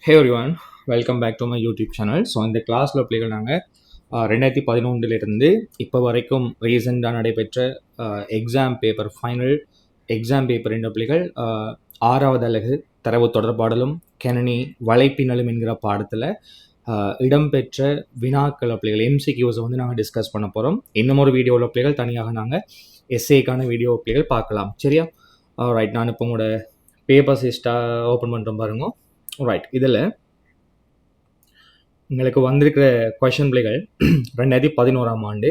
Hey everyone, welcome back to my YouTube channel. So இந்த கிளாஸில் பிள்ளைகள் நாங்கள் 2011 இப்போ வரைக்கும் ரீசெண்டாக நடைபெற்ற ஃபைனல் எக்ஸாம் பேப்பர் என்ற பிள்ளைகள் 6வது அலகு தரவு தொடர்பாடலும் கணினி வலைப்பின்னலும் என்கிற பாடத்தில் இடம்பெற்ற வினாக்கள் பிள்ளைகள் எம்சிக்யூஸை வந்து நாங்கள் டிஸ்கஸ் பண்ண போகிறோம். இன்னும் ஒரு வீடியோவில் பிள்ளைகள் தனியாக நாங்கள் எஸ்ஏக்கான வீடியோ பிள்ளைகள் பார்க்கலாம். சரியா? ரைட், நான் இப்போ உங்களோட பேப்பர் சிஸ்டாக ஓப்பன் பண்ணுறோம் பாருங்க. ரைட், இதில் உங்களுக்கு வந்திருக்கிற கொஷின் பிள்ளைகள் 2011 ஆண்டு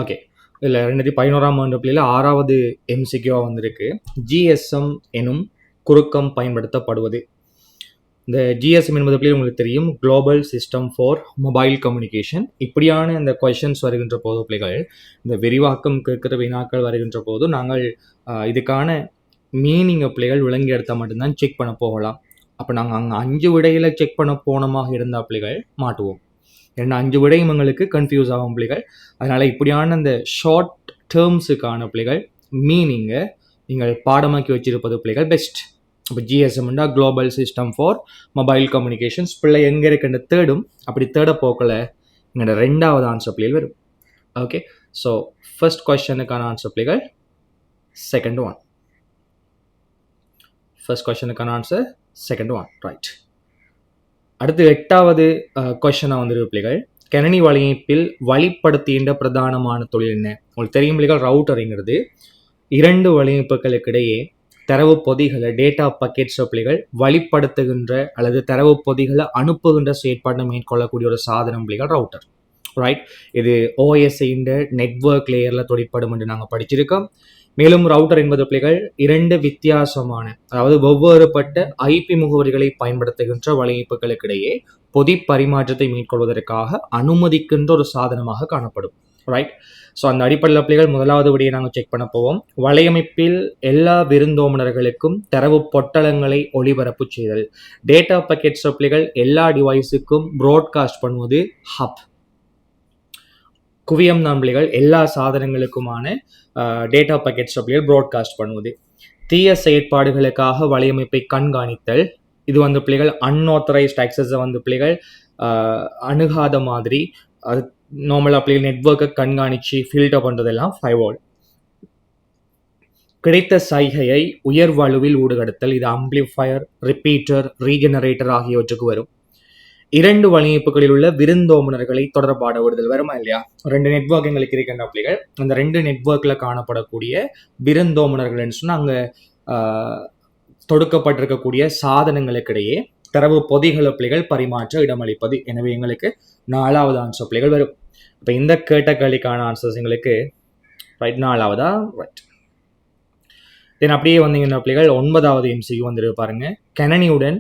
ஓகே. இதில் 2011 ஆண்டு பிள்ளைகள் 6வது எம்சிக்யூவாக வந்திருக்கு. ஜிஎஸ்எம் எனும் குறுக்கம் பயன்படுத்தப்படுவது. இந்த ஜிஎஸ்எம் என்பது பிள்ளைகள் உங்களுக்கு தெரியும், global system for mobile communication. இப்படியான இந்த கொஷின்ஸ் வருகின்ற போது பிள்ளைகள், இந்த விரிவாக்கம் கேட்குற வினாக்கள் வருகின்ற போது நாங்கள் இதுக்கான மீனிங்கை பிள்ளைகள் விளங்கி எடுத்தால் மட்டும்தான் செக் பண்ண போகலாம். அப்போ நாங்கள் அங்கே 5 விடையில் செக் பண்ண போனமாக இருந்தால் பிள்ளைகள் மாட்டுவோம். ஏன்னா 5 விடையும் எங்களுக்கு கன்ஃபியூஸ் ஆகும் பிள்ளைகள். அதனால் இப்படியான இந்த ஷார்ட் டேர்ம்ஸுக்கான பிள்ளைகள் மீனிங்கை நீங்கள் பாடமாக்கி வச்சிருப்பது பிள்ளைகள் பெஸ்ட். இப்போ ஜிஎஸ்எம்னா global system for mobile communications. பிள்ளை எங்கே இருக்குன்னு தேடும். அப்படி தேட போக்கல எங்களோட 2வது ஆன்சர் பிள்ளைகள் வரும். ஓகே, ஸோ ஃபர்ஸ்ட் கொஸ்டனுக்கான ஆன்சர் பிள்ளைகள் செகண்ட் ஒன். ஃபர்ஸ்ட் கொஸ்டனுக்கான ஆன்சர் செகண்ட் ஒன். ரைட், அடுத்து 8வது கொஸ்டனாக வந்துருக்கு பிள்ளைகள், கணினி வலையமைப்பில் வழிப்படுத்துகின்ற பிரதானமான தொழில் என்ன? உங்களுக்கு தெரியும் பிள்ளைகள், ரவுட்டருங்கிறது 2 வலையமைப்புகளுக்கு இடையே தரவு பொதிகளை டேட்டா பக்கெட்ஸ் பிள்ளைகள் வழிப்படுத்துகின்ற அல்லது தரவு பொதிகளை அனுப்புகின்ற செயற்பாட்டை மேற்கொள்ளக்கூடிய ஒரு சாதனம் பிள்ளைகள் ரவுட்டர். ரைட், இது ஓஎஸ்ஐ நெட்வொர்க் லேயரில் தொழிற்படும் என்று நாங்கள் படிச்சிருக்கோம். மேலும் ரவுட்டர் என்பது பிள்ளைகள் 2 வித்தியாசமான, அதாவது வெவ்வேறுபட்ட ஐபி முகவரிகளை பயன்படுத்துகின்ற வலையமைப்புகளுக்கு இடையே பொதி பரிமாற்றத்தை மேற்கொள்வதற்காக அனுமதிக்கின்ற ஒரு சாதனமாக காணப்படும். ரைட், ஸோ அந்த அடிப்படையில் பிள்ளைகள் முதலாவது விடையை நாங்கள் செக் பண்ண போவோம். வலையமைப்பில் எல்லா விருந்தோமனர்களுக்கும் தரவு பொட்டலங்களை ஒளிபரப்பு செய்தல். டேட்டா பக்கெட்ஸ் பிள்ளைகள் எல்லா டிவைஸுக்கும் ப்ராட்காஸ்ட் பண்ணுவது ஹப். குவியம் தான் பிள்ளைகள் எல்லா சாதனங்களுக்குமான டேட்டா பக்கெட்ஸ் பிள்ளைகள் ப்ராட்காஸ்ட் பண்ணுவது. தீய செயற்பாடுகளுக்காக வலையமைப்பை கண்காணித்தல். இது வந்து பிள்ளைகள் அன்ஆத்தரைஸ்ட் ஆக்சஸை வந்து பிள்ளைகள் அணுகாத மாதிரி அது நார்மலாக பிள்ளைகள் நெட்வொர்க்கை கண்காணித்து ஃபில்டர் பண்ணுறதெல்லாம் ஃபைர்வால். கிடைத்த சைகையை உயர்வலுவில் ஊடுகடுத்தல். இது அம்பிளிஃபயர், ரிப்பீட்டர், ரீஜெனரேட்டர் ஆகியவற்றுக்கு வரும். 2 வலையமைப்புகளில் உள்ள விருந்தோமனர்களை தொடர்பாட விடுதல் வருமா இல்லையா? 2 நெட்வொர்க் எங்களுக்கு இருக்கின்ற பிள்ளைகள், அந்த 2 நெட்வொர்க்கில் காணப்படக்கூடிய விருந்தோமனர்கள்னு சொன்னால் அங்கே தொடுக்கப்பட்டிருக்கக்கூடிய சாதனங்களுக்கிடையே தரவு பொதிகளை பிள்ளைகள் பரிமாற்ற இடமளிப்பது. எனவே எங்களுக்கு 4வது ஆன்சர் பிள்ளைகள் வரும். இப்போ இந்த கேட்டகரிக்கான ஆன்சர்ஸ் எங்களுக்கு ரைட் 4வதா? ரைட். தென் அப்படியே வந்தீங்கன்னா பிள்ளைகள் 9வது எம்சிக்கு வந்துருக்கு பாருங்க. கணினியுடன்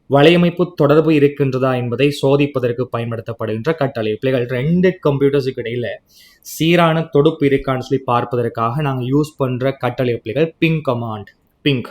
வலையமைப்பு தொடர்பு இருக்கின்றதா என்பதை சோதிப்பதற்கு பயன்படுத்தப்படுகின்ற கட்டளை. பிள்ளைகள் 2 கம்ப்யூட்டர்ஸுக்கு இடையில சீரான தொடுப்பு இருக்கான்னு சொல்லி பார்ப்பதற்காக நாங்கள் யூஸ் பண்ணுற கட்டளை பிள்ளைகள் பிங் கமாண்ட். பிங்.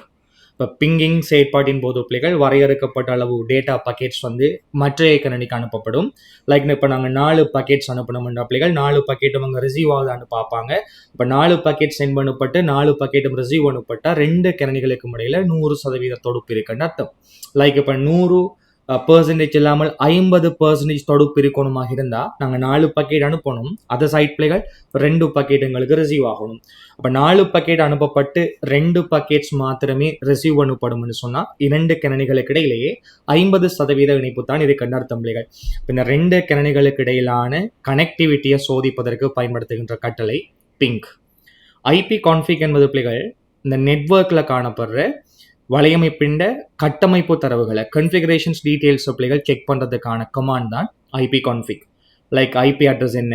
இப்போ பிங்கிங் செயற்பாட்டின் போது பிள்ளைகள் வரையறுக்கப்பட்ட அளவு டேட்டா பக்கெட்ஸ் வந்து மற்றைய கணினிக்கு அனுப்பப்படும். லைக் இப்போ நாங்கள் 4 பக்கெட்ஸ் அனுப்பணும்ன்ற பிள்ளைகள் 4 பக்கெட்டும் அங்கே ரிசீவ் ஆகுதான்னு பார்ப்பாங்க. இப்போ 4 பக்கெட் சென்ட் பண்ணப்பட்டு 4 பக்கெட்டும் ரிசீவ் பண்ணப்பட்டால் 2 கணினிகளுக்கு இடையில 100% தொடுப்பு இருக்குன்னு அர்த்தம். லைக் இப்போ 100% இல்லாமல் 50% தொடுப்பு இருக்கணுமாக இருந்தால் நாங்கள் 4 பக்கெட் அனுப்பணும். அதை சைட் பிள்ளைகள் 2 பக்கெட் எங்களுக்கு ரிசீவ் ஆகணும். அப்போ 4 பக்கெட் அனுப்பப்பட்டு 2 பக்கெட்ஸ் மாத்திரமே ரிசீவ் பண்ணப்படும்னு சொன்னால் 2 கணினிகளுக்கு இடையிலேயே 50% இணைப்பு தான் இது அர்த்தம் பிள்ளைகள். பின்ன 2 கணினிகளுக்கு இடையிலான கனெக்டிவிட்டியை சோதிப்பதற்கு பயன்படுத்துகின்ற கட்டளை பிங்க். ஐபி கான்ஃபிக் என்பது பிள்ளைகள் இந்த நெட்வொர்க்கில் காணப்படுற வலையமைப்பின் கட்டமைப்பு தரவுகளை கன்ஃபிகரேஷன்ஸ் டீட்டெயில்ஸ் பிள்ளைகள் செக் பண்ணுறதுக்கான கமாண்ட் தான் IP config. Like IP address என்ன,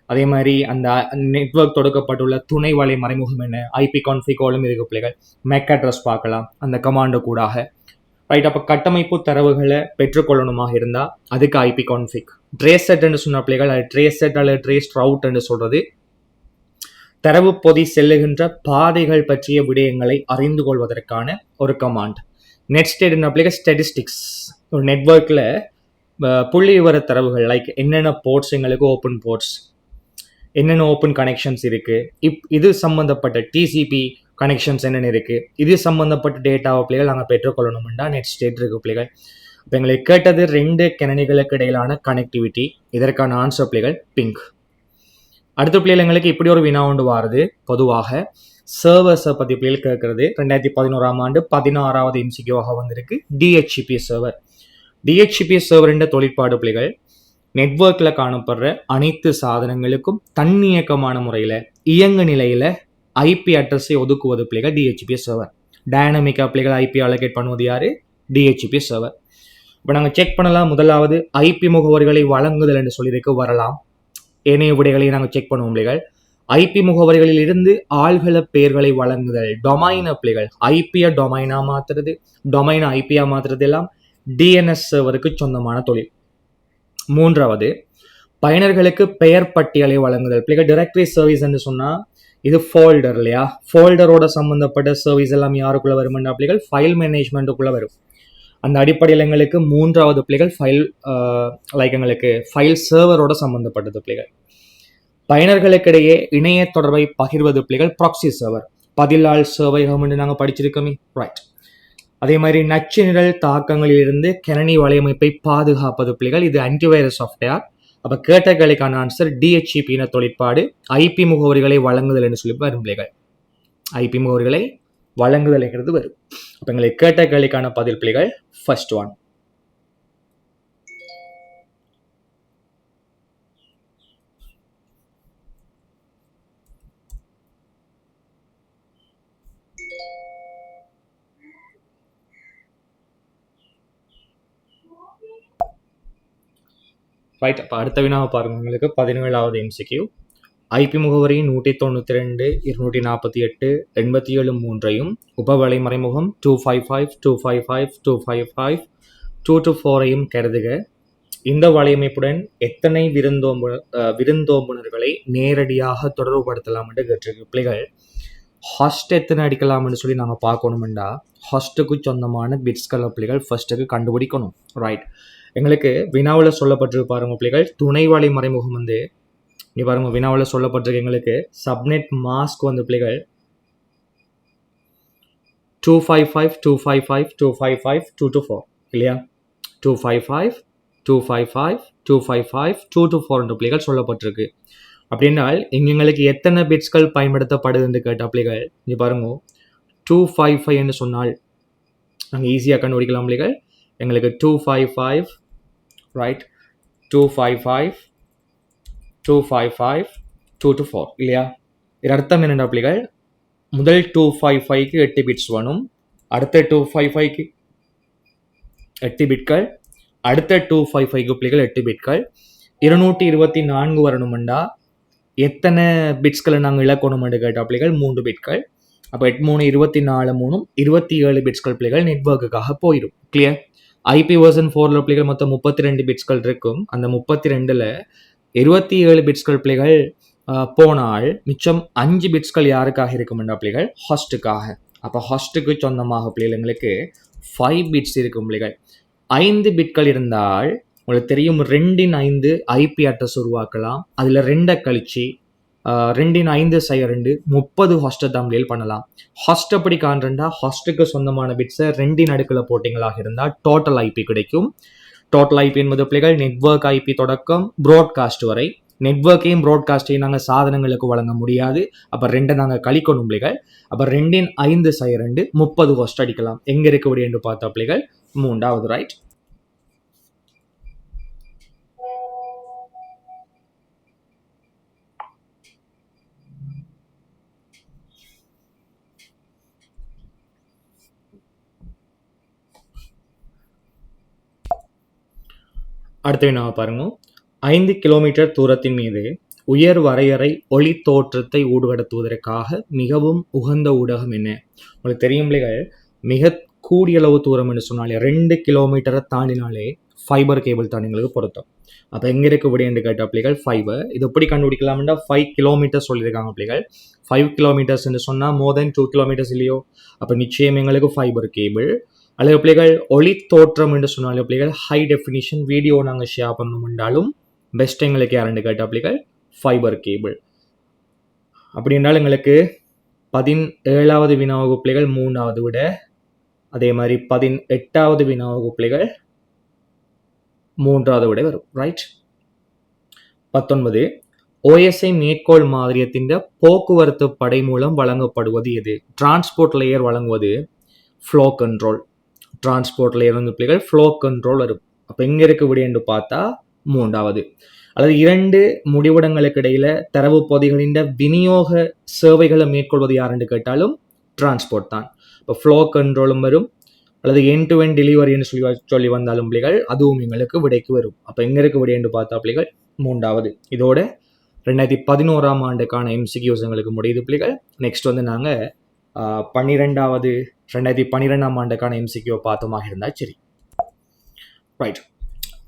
அதே மாதிரி அந்த நெட்வொர்க் தொடுக்கப்பட்டுள்ள துணை வலை மறைமுகம் என்ன, ஐபி கான்ஃபிகோலும் இருக்கு பிள்ளைகள். மேக் அட்ரஸ் பார்க்கலாம் அந்த கமாண்டு கூடாக. ரைட், அப்போ கட்டமைப்பு தரவுகளை பெற்றுக்கொள்ளணுமாக இருந்தால் அதுக்கு ஐபி கான்ஃபிக். ட்ரேஸ் செட்னு சொன்ன பிள்ளைகள் அது ட்ரேஸ் செட் அல்லது ட்ரேஸ் ரவுட்னு சொல்கிறது. தரவு பொதி செல்லுகின்ற பாதைகள் பற்றிய விடயங்களை அறிந்து கொள்வதற்கான ஒரு கமாண்ட். நெட்ஸ்டேட் பிள்ளைகள் ஸ்டெட்டிஸ்டிக்ஸ். ஒரு நெட்வொர்க்கில் புள்ளி விவர தரவுகள் லைக் என்னென்ன போர்ட்ஸ் எங்களுக்கு ஓப்பன் போர்ட்ஸ், என்னென்ன ஓப்பன் கனெக்ஷன்ஸ் இருக்குது, இது சம்மந்தப்பட்ட டிசிபி கனெக்ஷன்ஸ் என்னென்ன இருக்குது, இது சம்மந்தப்பட்ட டேட்டாவை பிள்ளைகள் நாங்கள் பெற்றுக்கொள்ளணும்னா நெட் ஸ்டேட் இருக்கு பிள்ளைகள். இப்போ எங்களுக்கு கேட்டது 2 கணினிகளுக்கு இடையிலான கனெக்டிவிட்டி. இதற்கான ஆன்சர் பிள்ளைகள் பிங்க். அடுத்த பிள்ளைகள் எங்களுக்கு இப்படி ஒரு வினா ஒன்று வாருது. பொதுவாக சர்வர்ஸை பற்றி பிள்ளைகள் கேட்கறது 2011ஆம் ஆண்டு 16வது எம்சிக்யூவாக வந்திருக்கு. DHCP server. டிஹெச்சிபி சர்வரின் தொழிற்பாடு பிள்ளைகள் நெட்வொர்க்கில் காணப்படுற அனைத்து சாதனங்களுக்கும் தன்னியக்கமான முறையில் இயங்கு நிலையில் ஐபி அட்ரஸை ஒதுக்குவது பிள்ளைகள் டிஹெச்சிபி சர்வர். டைனமிக்காக பிள்ளைகள் ஐபி அலோகேட் பண்ணுவது யார்? DHCP server. இப்போ நாங்கள் செக் பண்ணலாம். முதலாவது ஐபி முகவரிகளை வழங்குதல் என்று சொல்லியிருக்கு, வரலாம். ஏனைய விடைகளையும் நாங்கள் செக் பண்ணுவோம் பிள்ளைகள். ஐபி முகவரிகளில் இருந்து ஆள்கள பெயர்களை வழங்குதல், டொமைன பிள்ளைகள் ஐபியை டொமைனாக மாற்றுறது, டொமைனை ஐபியாக மாற்றுறது எல்லாம் டிஎன்எஸ் சர்வருக்கு சொந்தமான தொழில். மூன்றாவது பயனர்களுக்கு பெயர் பட்டியலை வழங்குதல் பிள்ளைகள். டைரக்டரி சர்வீஸ் என்று சொன்னால் இது ஃபோல்டர் இல்லையா? ஃபோல்டரோட சம்மந்தப்பட்ட சர்வீஸ் எல்லாம் யாருக்குள்ளே வருமெண்டா பிள்ளைகள்? ஃபைல் மேனேஜ்மெண்ட்டுக்குள்ளே வரும். அந்த அடிப்படையில் எங்களுக்கு மூன்றாவது பிள்ளைகள் ஃபைல் எங்களுக்கு ஃபைல் சர்வரோட சம்மந்தப்பட்டது பிள்ளைகள். பயனர்களுக்கிடையே இணைய தொடர்பை பகிர்வது பிள்ளைகள் ப்ராக்ஸி சர்வர். பதிலாள் சேவையகம் என்று நாங்கள் படிச்சிருக்கோமே, ரைட். அதே மாதிரி நச்சு நிரல் தாக்கங்களிலிருந்து கணினி வலையமைப்பை பாதுகாப்பது பிள்ளைகள், இது ஆன்டிவைரஸ் சாஃப்ட்வேர். அப்போ கேட்டகளுக்கான ஆன்சர் டிஹெச்சிபின தொழிற்பாடு ஐபி முகவரிகளை வழங்குதல் என்று சொல்லி வரும் பிள்ளைகள். ஐபி முகவரிகளை வழங்குதல்ங்கிறது வரும். அப்போ எங்களுக்கு கேட்டகளுக்கான பதில் பிள்ளைகள் ஃபர்ஸ்ட் ஒன். ரைட். அப்போ அடுத்த வினாவை பாருங்க. உங்களுக்கு 17வது எம்சிக்யூ. ஐபி முகவரி 192, 248, 87 3ஐயும் உபவலை மறைமுகம் 255, 255, 255, 224ஐயும் கருதுக. இந்த வலையமைப்புடன் எத்தனை விருந்தோம்புனர்களை நேரடியாக தொடர்புபடுத்தலாம் என்று கேட்டிருக்கு பிள்ளைகள். ஹாஸ்ட் எத்தனை அடிக்கலாம்னு சொல்லி நாங்கள் பார்க்கணுமெண்டா ஹாஸ்ட்டுக்கு சொந்தமான பிட்ஸ்களை பிள்ளைகள் ஃபர்ஸ்ட்டுக்கு கண்டுபிடிக்கணும். ரைட். எங்களுக்கு வினாவில் சொல்லப்பட்டிருக்கு பாருங்க பிள்ளைகள். துணை வலை மறைமுகம் வந்து இங்கே பாருங்க, வினாவில் சொல்லப்பட்டிருக்கு எங்களுக்கு சப்நெட் மாஸ்க் வந்து பிள்ளைகள் 255, 255, 255, 224 இல்லையா? 255, 255, 255, 224 பிள்ளைகள் சொல்லப்பட்டிருக்கு. அப்படின்னால் இங்கே எங்களுக்கு எத்தனை பிட்ஸ்கள் பயன்படுத்தப்படுதுன்னு கேட்ட பிள்ளைகள் இங்கே பாருங்க 255 என்று சொன்னால் நாங்கள் ஈஸியாக கண்டுபிடிக்கலாம் பிள்ளைகள். எங்களுக்கு 255, ரைட், 255, 255, 224 இல்லையா? இது அர்த்தம் என்னென்ன பிள்ளைகள்? முதல் 255க்கு 8 பிட்ஸ் வேணும், அடுத்த 255க்கு 8 பிட்கள், அடுத்த 255க்கு பிள்ளைகள் 8 பிட்கள். 224 வரணுமெண்டா எத்தனை பிட்ஸ்களை நாங்கள் இழக்கணுமென்று கேட்ட பிள்ளைகள் 3 பிட்கள். அப்போ 8 3 24 3 27 பிட்ஸ்கள் பிள்ளைகள் நெட்வொர்க்குக்காக போயிடும். கிளியர்? ஐபி வெர்ஷன் 4 பிள்ளைகள் மொத்தம் 32 பிட்ஸ்கள் இருக்கும். அந்த 32ல் 27 பிட்ஸ்கள் பிள்ளைகள் போனால் மிச்சம் 5 பிட்ஸ்கள் யாருக்காக இருக்குமெண்டா பிள்ளைகள்? ஹாஸ்ட்டுக்காக. அப்போ ஹாஸ்ட்டுக்கு சொந்தமாக பிள்ளைகள் எங்களுக்கு 5 பிட்ஸ் இருக்கும் பிள்ளைகள். 5 பிட்கள் இருந்தால் உங்களுக்கு தெரியும் 2 ஐபி அட்ரஸ் உருவாக்கலாம். அதில் 2 கழிச்சு 2 30 ஹாஸ்ட்டை தமிழில் பண்ணலாம். ஹாஸ்ட் அப்படி காண்றா ஹாஸ்ட்டுக்கு சொந்தமான பிட்ஸை 2 நடுக்கில் போட்டிங்களாக இருந்தால் டோட்டல் ஐபி கிடைக்கும். டோட்டல் ஐபி என்பது பிள்ளைகள் நெட்வொர்க் ஐபி தொடக்கம் ப்ராட்காஸ்ட் வரை. நெட்வொர்க்கையும் ப்ராட்காஸ்டையும் நாங்கள் சாதனங்களுக்கு வழங்க முடியாது. அப்போ 2 நாங்கள் கழிக்கணும் பிள்ளைகள். அப்போ 2 30 ஹாஸ்ட் அடிக்கலாம். எங்கே இருக்கக்கூடிய என்று பார்த்தா பிள்ளைகள் 3வது, ரைட். அடுத்த வினாவை பாருங்க. 5 கிலோமீட்டர் தூரத்தின் மீது உயர் வரையறை ஒளி தோற்றத்தை ஊடுகடத்துவதற்காக மிகவும் உகந்த ஊடகம் என்ன? உங்களுக்கு தெரியும் பிள்ளைகள், மிக கூடிய அளவு தூரம் என்று சொன்னாலே 2 கிலோமீட்டரை தாண்டினாலே ஃபைபர் கேபிள் தான் எங்களுக்கு பொருத்தம். அப்போ எங்கே இருக்கக்கூடிய என்று கேட்ட பிள்ளைகள் ஃபைபர். இது எப்படி கண்டுபிடிக்கலாம்னா 5 கிலோமீட்டர்ஸ் சொல்லியிருக்காங்க பிள்ளைகள். 5 கிலோமீட்டர்ஸ் என்று சொன்னால் மோர் தென் 2 கிலோமீட்டர்ஸ் இல்லையோ? அப்போ நிச்சயம் எங்களுக்கு ஃபைபர் கேபிள். அல்லது பிள்ளைகள் ஒளி தோற்றம் என்று சொன்னாலும் பிள்ளைகள் ஹை டெஃபினிஷன் வீடியோ நாங்கள் ஷேர் பண்ணணும்ன்றாலும் பெஸ்ட் எங்களுக்கு யாருன்னு கேட்ட பிள்ளைகள் ஃபைபர் கேபிள். அப்படி என்றால் எங்களுக்கு 17வது வினா வகுப்புகள் 3வது விட, அதே மாதிரி 18வது வினா வகுப்புகள் 3வது விட வரும். ரைட். 19 OSI மேற்கோள் மாதிரியத்தின் போக்குவரத்து படை மூலம் வழங்கப்படுவது எது? டிரான்ஸ்போர்ட் லேயர் வழங்குவது ஃப்ளோ கண்ட்ரோல். டிரான்ஸ்போர்ட் லேயர் வந்து பிள்ளைகள் ஃப்ளோ கண்ட்ரோல் வரும். அப்போ எங்க இருக்கு விட என்று பார்த்தா 3வது. அல்லது 2 முடிவிடங்களுக்கு இடையில தரவு பொதிகளின் விநியோக சேவைகளை மேற்கொள்வது யாருன்னு கேட்டாலும் டிரான்ஸ்போர்ட் தான். இப்போ ஃப்ளோ கண்ட்ரோலும் வரும், அல்லது எண்ட் டு எண்ட் டெலிவரின்னு சொல்லி வந்தாலும் பிள்ளைகள் அதுவும் எங்களுக்கு விடைக்கு வரும். அப்போ எங்க இருக்கு விட என்று பார்த்தா பிள்ளைகள் 3வது. இதோட 2011ஆம் ஆண்டுக்கான MCQs எங்களுக்கு முடியுது பிள்ளைகள். நெக்ஸ்ட் வந்து நாங்கள் 2012ஆம் ஆண்டுக்கான MCQ பார்த்தோமாக இருந்தால் சரி. ரைட்.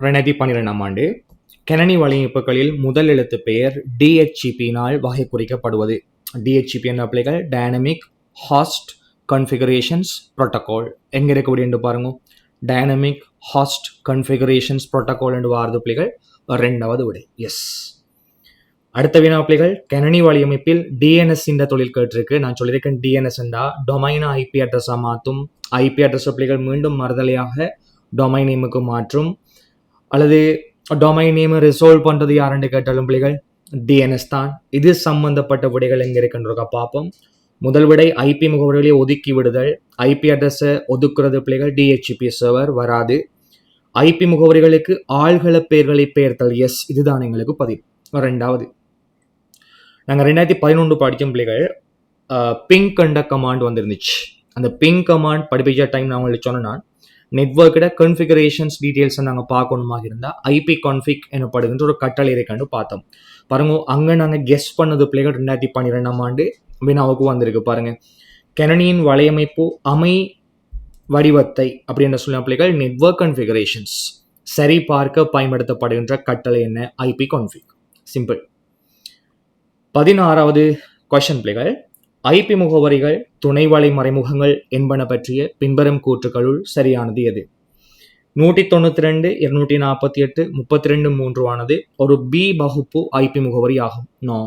2012ஆம் ஆண்டு கணினி வலையமைப்புகளில் முதல் எழுத்து பெயர் DHCP-னால் வகை குறிக்கப்படுவது. DHCP என்ற பிள்ளைகள் டைனமிக் ஹாஸ்ட் கன்ஃபிகரேஷன்ஸ் புரோட்டோகால். எங்க இருக்க என்று பாருங்க. டைனமிக் ஹாஸ்ட் கன்ஃபிகரேஷன்ஸ் புரோட்டோகால் என்று வாரது பிள்ளைகள் 2வது விடை. எஸ். அடுத்த வினா பிள்ளைகள் கணினி வலையமைப்பில் DNS இந்த தொழில் கேட்டிருக்கு. நான் சொல்லியிருக்கேன் DNS என்றா டொமைன் IP அட்ரஸாக மாற்றும். IP அட்ரஸ் பிள்ளைகள் மீண்டும் மறுதலையாக டொமைன் நேமுக்கு மாற்றும். அல்லது டொமைன் நேம் ரிசால்வ் பண்ணுறது யாருன்னு கேட்டாலும் பிள்ளைகள் DNS தான். இது சம்பந்தப்பட்ட விடைகள் எங்கே இருக்குன்றத பார்ப்போம். முதல் விடை IP முகவரிகளை ஒதுக்கி விடுதல். IP அட்ரஸை ஒதுக்குறது பிள்ளைகள் DHCP சர்வர் வராது. IP முகவரிகளுக்கு ஆள்கள பெயர்களை பெயர்த்தல். எஸ், இதுதான் எங்களுக்கு பதில். 2வது, நாங்கள் 2011 படிக்கும் பிள்ளைகள் பிங்க் கண்ட கமாண்ட் வந்துருந்துச்சு. அந்த பிங்க் கமாண்ட் படிப்பிச்ச டைம் நான் உங்களுக்கு சொன்னேன். நெட்வொர்க்கிட கன்ஃபிகரேஷன்ஸ் டீட்டெயில்ஸை நாங்கள் பார்க்கணுமாக இருந்தால் IP கான்ஃபிக் எனப்படுகின்ற ஒரு கட்டளை இருக்கான்னு பார்த்தோம். பாருங்க, அங்கே நாங்கள் கெஸ் பண்ணது பிள்ளைகள் 2012ஆம் ஆண்டு வினாவுக்கு வந்திருக்கு. பாருங்க, கணினியின் வலையமைப்பு அமை வடிவத்தை அப்படின்னு சொல்ல பிள்ளைகள் நெட்வொர்க் கன்ஃபிகரேஷன்ஸ் சரி பார்க்க பயன்படுத்தப்படுகின்ற கட்டளை என்ன? IP config. சிம்பிள். 16வது கொஸ்டின் பிள்ளைகள் IP முகவரிகள் துணைவலை மறைமுகங்கள் என்பன பற்றிய பின்வரும் கூற்றுக்களுள் சரியானது எது? 192, 248, 32, 3 ஒரு B வகுப்பு IP முகவரி ஆகும். நோ.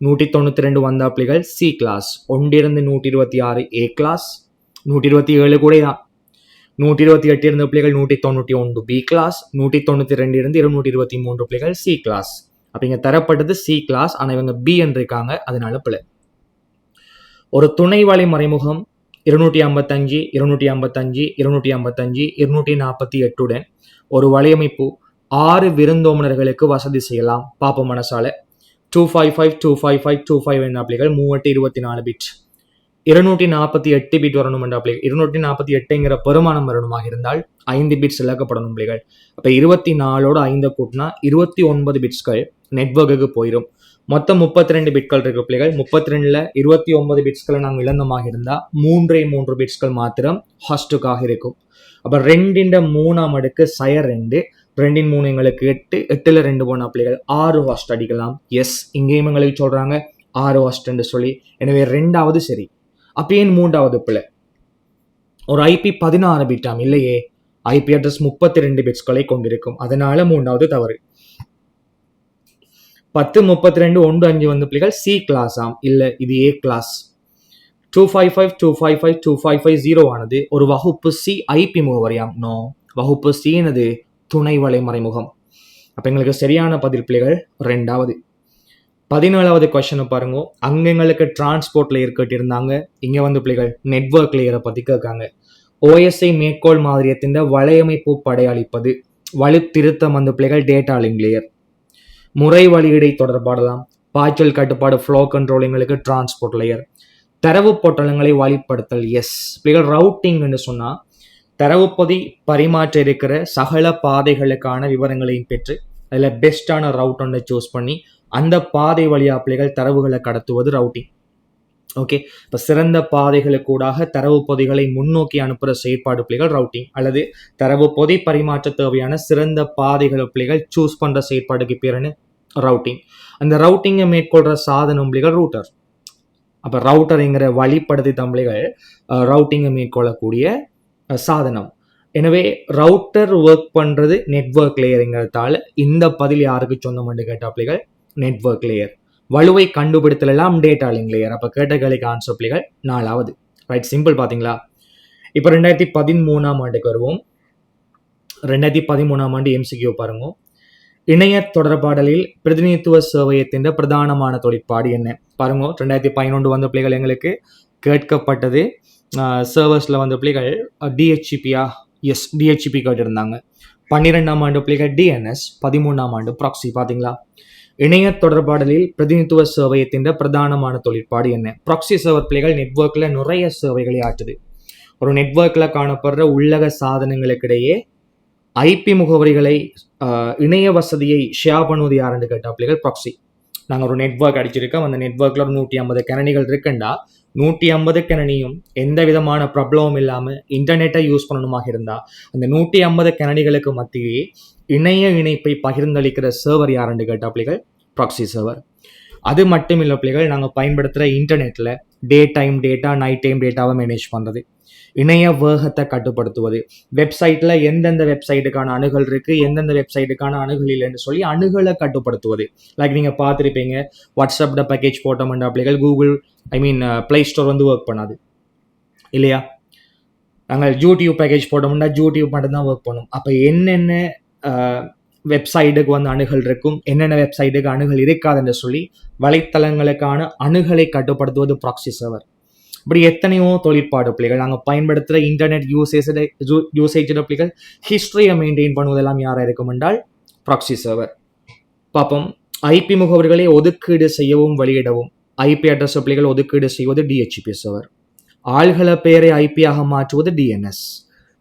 192 வந்த பிள்ளைகள் C கிளாஸ். 1 126 A class. 127 கூட தான். 128 இருந்த பிள்ளைகள் 191 B கிளாஸ். 192 இருந்து 223 பிள்ளைகள் C கிளாஸ். அப்போ இங்கே தரப்பட்டது C கிளாஸ், ஆனால் இவங்க B என்று இருக்காங்க, அதனால பிள்ளை. ஒரு துணை வலை மறைமுகம் 255, 255, 255, 248 ஒரு வலையமைப்பு 6 விருந்தோமனர்களுக்கு வசதி செய்யலாம். பாப்ப மனசால 255, 255, 255 என்ன பிள்ளைகள் 324 பிட். 248 பிட் வரணும் என்ற பிள்ளைகள் 248ங்கிற பெருமானம் வரணுமாக இருந்தால் 5 பிட்ஸ் இழக்கப்படணும் பிள்ளைகள். அப்போ 24ஓட 5 கூட்டினா 29 பிட்ஸ்கள் நெட்வொர்க்குக்கு போயிடும். மொத்தம் 32 பிட்கள் இருக்கு பிள்ளைகள். 32ல் 29 பிட்ஸ்களை நாங்கள் இழந்தமாக இருந்தால் 3 பிட்ஸ்கள் மாத்திரம் ஹாஸ்டுக்காக இருக்கும். அப்போ 2 அடுக்கு சய 2, 2 எங்களுக்கு 8, 8ல் 2 போன பிள்ளைகள் 6 ஹாஸ்ட் அடிக்கலாம். எஸ், இங்கேயும் எங்களுக்கு சொல்றாங்க 6 ஹாஸ்ட் என்று சொல்லி. எனவே 2வது சரி. அப்போ ஏன் 3வது பிள்ளை? ஒரு IP 16 பிட்டாம் இல்லையே, IP அட்ரஸ் 32 பிட்ஸ்களை கொண்டிருக்கும், அதனால 3வது தவறு. 10, 32, 1, 5 வந்து பிள்ளைகள் C கிளாஸ் ஆம், இல்லை இது A கிளாஸ். 255, 255, 255, 0 ஒரு வகுப்பு C IP முகவரியாம். நோ, வகுப்பு C என்னது? துணை வலை மறைமுகம். அப்போ எங்களுக்கு சரியான பதில் பிள்ளைகள் 2வது. 17வது கொஸ்டினை பாருங்க. அங்கே எங்களுக்கு டிரான்ஸ்போர்ட் லேயர் கேட்டிருந்தாங்க, இங்கே வந்து பிள்ளைகள் நெட்வொர்க் லேயரை பற்றி கேட்காங்க. OSI மேற்கோள் மாதிரியத்தின் வலையமைப்பு படையளிப்பது. வலு திருத்தம் வந்து பிள்ளைகள் டேட்டா லிங்க் லேயர். முறை வழியிடை தொடர்பாடலாம். பாய்ச்சல் கட்டுப்பாடு ஃப்ளோ கண்ட்ரோல் எங்களுக்கு டிரான்ஸ்போர்ட் லேயர். தரவு பொட்டலங்களை வழிப்படுத்தல். எஸ் பிள்ளைகள், ரவுட்டிங் என்று சொன்னால் தரவு பொதி பரிமாற்ற இருக்கிற சகல பாதைகளுக்கான விவரங்களையும் பெற்று அதில் பெஸ்டான ரவுட் ஒன்றை சூஸ் பண்ணி அந்த பாதை வழியா பிள்ளைகள் தரவுகளை கடத்துவது ரவுட்டிங். ஓகே, இப்போ சிறந்த பாதைகளுக்கூடாக தரவு பொதிகளை முன்னோக்கி அனுப்புகிற செயற்பாடு பிள்ளைகள் ரவுட்டிங். அல்லது தரவு பொதி பரிமாற்ற தேவையான சிறந்த பாதைகளை பிள்ளைகள் சூஸ் பண்ணுற செயற்பாடுக்கு பேருன்னு ரவுட்டிங். அந்த ரவுட்டிங்கை மேற்கொள்கிற சாதனம் பிள்ளைகள் ரூட்டர். அப்போ ரவுட்டருங்கிற வழிப்படுத்தி தம்பிளைகள் ரவுட்டிங்கை மேற்கொள்ளக்கூடிய சாதனம். எனவே ரவுட்டர் ஒர்க் பண்ணுறது நெட்வொர்க் லேயருங்கிறதால இந்த பதில் யாருக்கு சொந்தம் கேட்டாப்பிள்ளைகள் நெட்வொர்க் லேயர். வலுவை கண்டுபிடித்தல் எல்லாம் டேட்டா லிங்க் லேயர். அப்போ கேட்ட கேள்விக்கு ஆன்சர் பிள்ளைகள் 4வது. ரைட், சிம்பிள் பார்த்தீங்களா? இப்போ 2013ஆம் ஆண்டுக்கு வருவோம். 2013ஆம் ஆண்டு MCQ பாருங்க. இணைய தொடர்பாடலில் பிரதிநிதித்துவ சேவையத்தின் பிரதானமான தொழிற்பாடு என்ன? பாருங்க, 2011 வந்த பிள்ளைகள் எங்களுக்கு கேட்கப்பட்டது சர்வர்ஸில் வந்த பிள்ளைகள் DHCPயா? எஸ், DHCP கேட்டிருந்தாங்க. 12ஆம் ஆண்டு பிள்ளைகள் DNS, 13ஆம் ஆண்டு ப்ராக்ஸி. பார்த்தீங்களா? இணைய தொடர்பாடலில் பிரதிநிதித்துவ சேவையத்தின் பிரதானமான தொழிற்பாடு என்ன? ப்ராக்ஸி சர்வர் பிள்ளைகள் நெட்வொர்க்கில் நிறைய சேவைகளை ஆற்றுது. ஒரு நெட்வொர்க்கில் காணப்படுற உள்ளக சாதனங்களுக்கிடையே ஐபி முகவரிகளை இணைய வசதியை ஷேர் பண்ணுவது யாருன்னு கேட்ட பிள்ளைகள் ப்ராக்ஸி. நாங்கள் ஒரு நெட்வொர்க் அடிச்சிருக்கோம். அந்த நெட்வொர்க்கில் ஒரு 150 கணினிகள் இருக்குண்டா 150 கணினியும் எந்த விதமான ப்ராப்ளமும் இல்லாமல் இன்டர்நெட்டை யூஸ் பண்ணணுமாக இருந்தால் அந்த 150 கணினிகளுக்கு மத்தியே இணைய இணைப்பை பகிர்ந்தளிக்கிற சர்வர் யாருன்னு கேட்ட பிள்ளைகள் ப்ராக்ஸி சர்வர். அது மட்டும் இல்லை பிள்ளைகள், நாங்கள் பயன்படுத்துகிற இன்டர்நெட்டில் day time data, night time டேட்டாவை மேனேஜ் பண்ணுறது, இணைய வேகத்தை கட்டுப்படுத்துவது, வெப்சைட்டில் எந்தெந்த வெப்சைட்டுக்கான அணுகல் இருக்குது, எந்தெந்த வெப்சைட்டுக்கான அணுகல் இல்லைன்னு சொல்லி அணுகலை கட்டுப்படுத்துவது. லைக் நீங்கள் பார்த்துருப்பீங்க, வாட்ஸ்அப்பில் பேக்கேஜ் போட்டோம்ன்ற பிள்ளைகள் கூகுள் ப்ளே ஸ்டோர் வந்து ஒர்க் பண்ணாது இல்லையா? நாங்கள் யூடியூப் பேக்கேஜ் போட்டோம்னா யூடியூப் மட்டும்தான் ஒர்க் பண்ணும். அப்போ என்னென்ன வெப்சைட்டுக்கு வந்து அணுகல் இருக்கும், என்னென்ன வெப்சைட்டுக்கு அணுகல் இருக்காதுன்னு சொல்லி வலைத்தளங்களுக்கான அணுகலை கட்டுப்படுத்துவது ப்ராக்ஸி சர்வர். இப்படி எத்தனையோ தொழிற்பாடு பிள்ளைகள். நாங்கள் பயன்படுத்துகிற இன்டர்நெட் யூசேஜ் பிள்ளைகள் ஹிஸ்டரியை மெயின்டைன் பண்ணுவதெல்லாம் யாராக இருக்கும் என்றால் ப்ராக்ஸி சர்வர். பார்ப்போம், ஐபி முகவரிகளை ஒதுக்கீடு செய்யவும் வெளியிடவும் ஐபி அட்ரஸ் பிள்ளைகள் ஒதுக்கீடு செய்வது DHCP சர்வர். ஆள்கள பெயரை ஐபியாக மாற்றுவது DNS.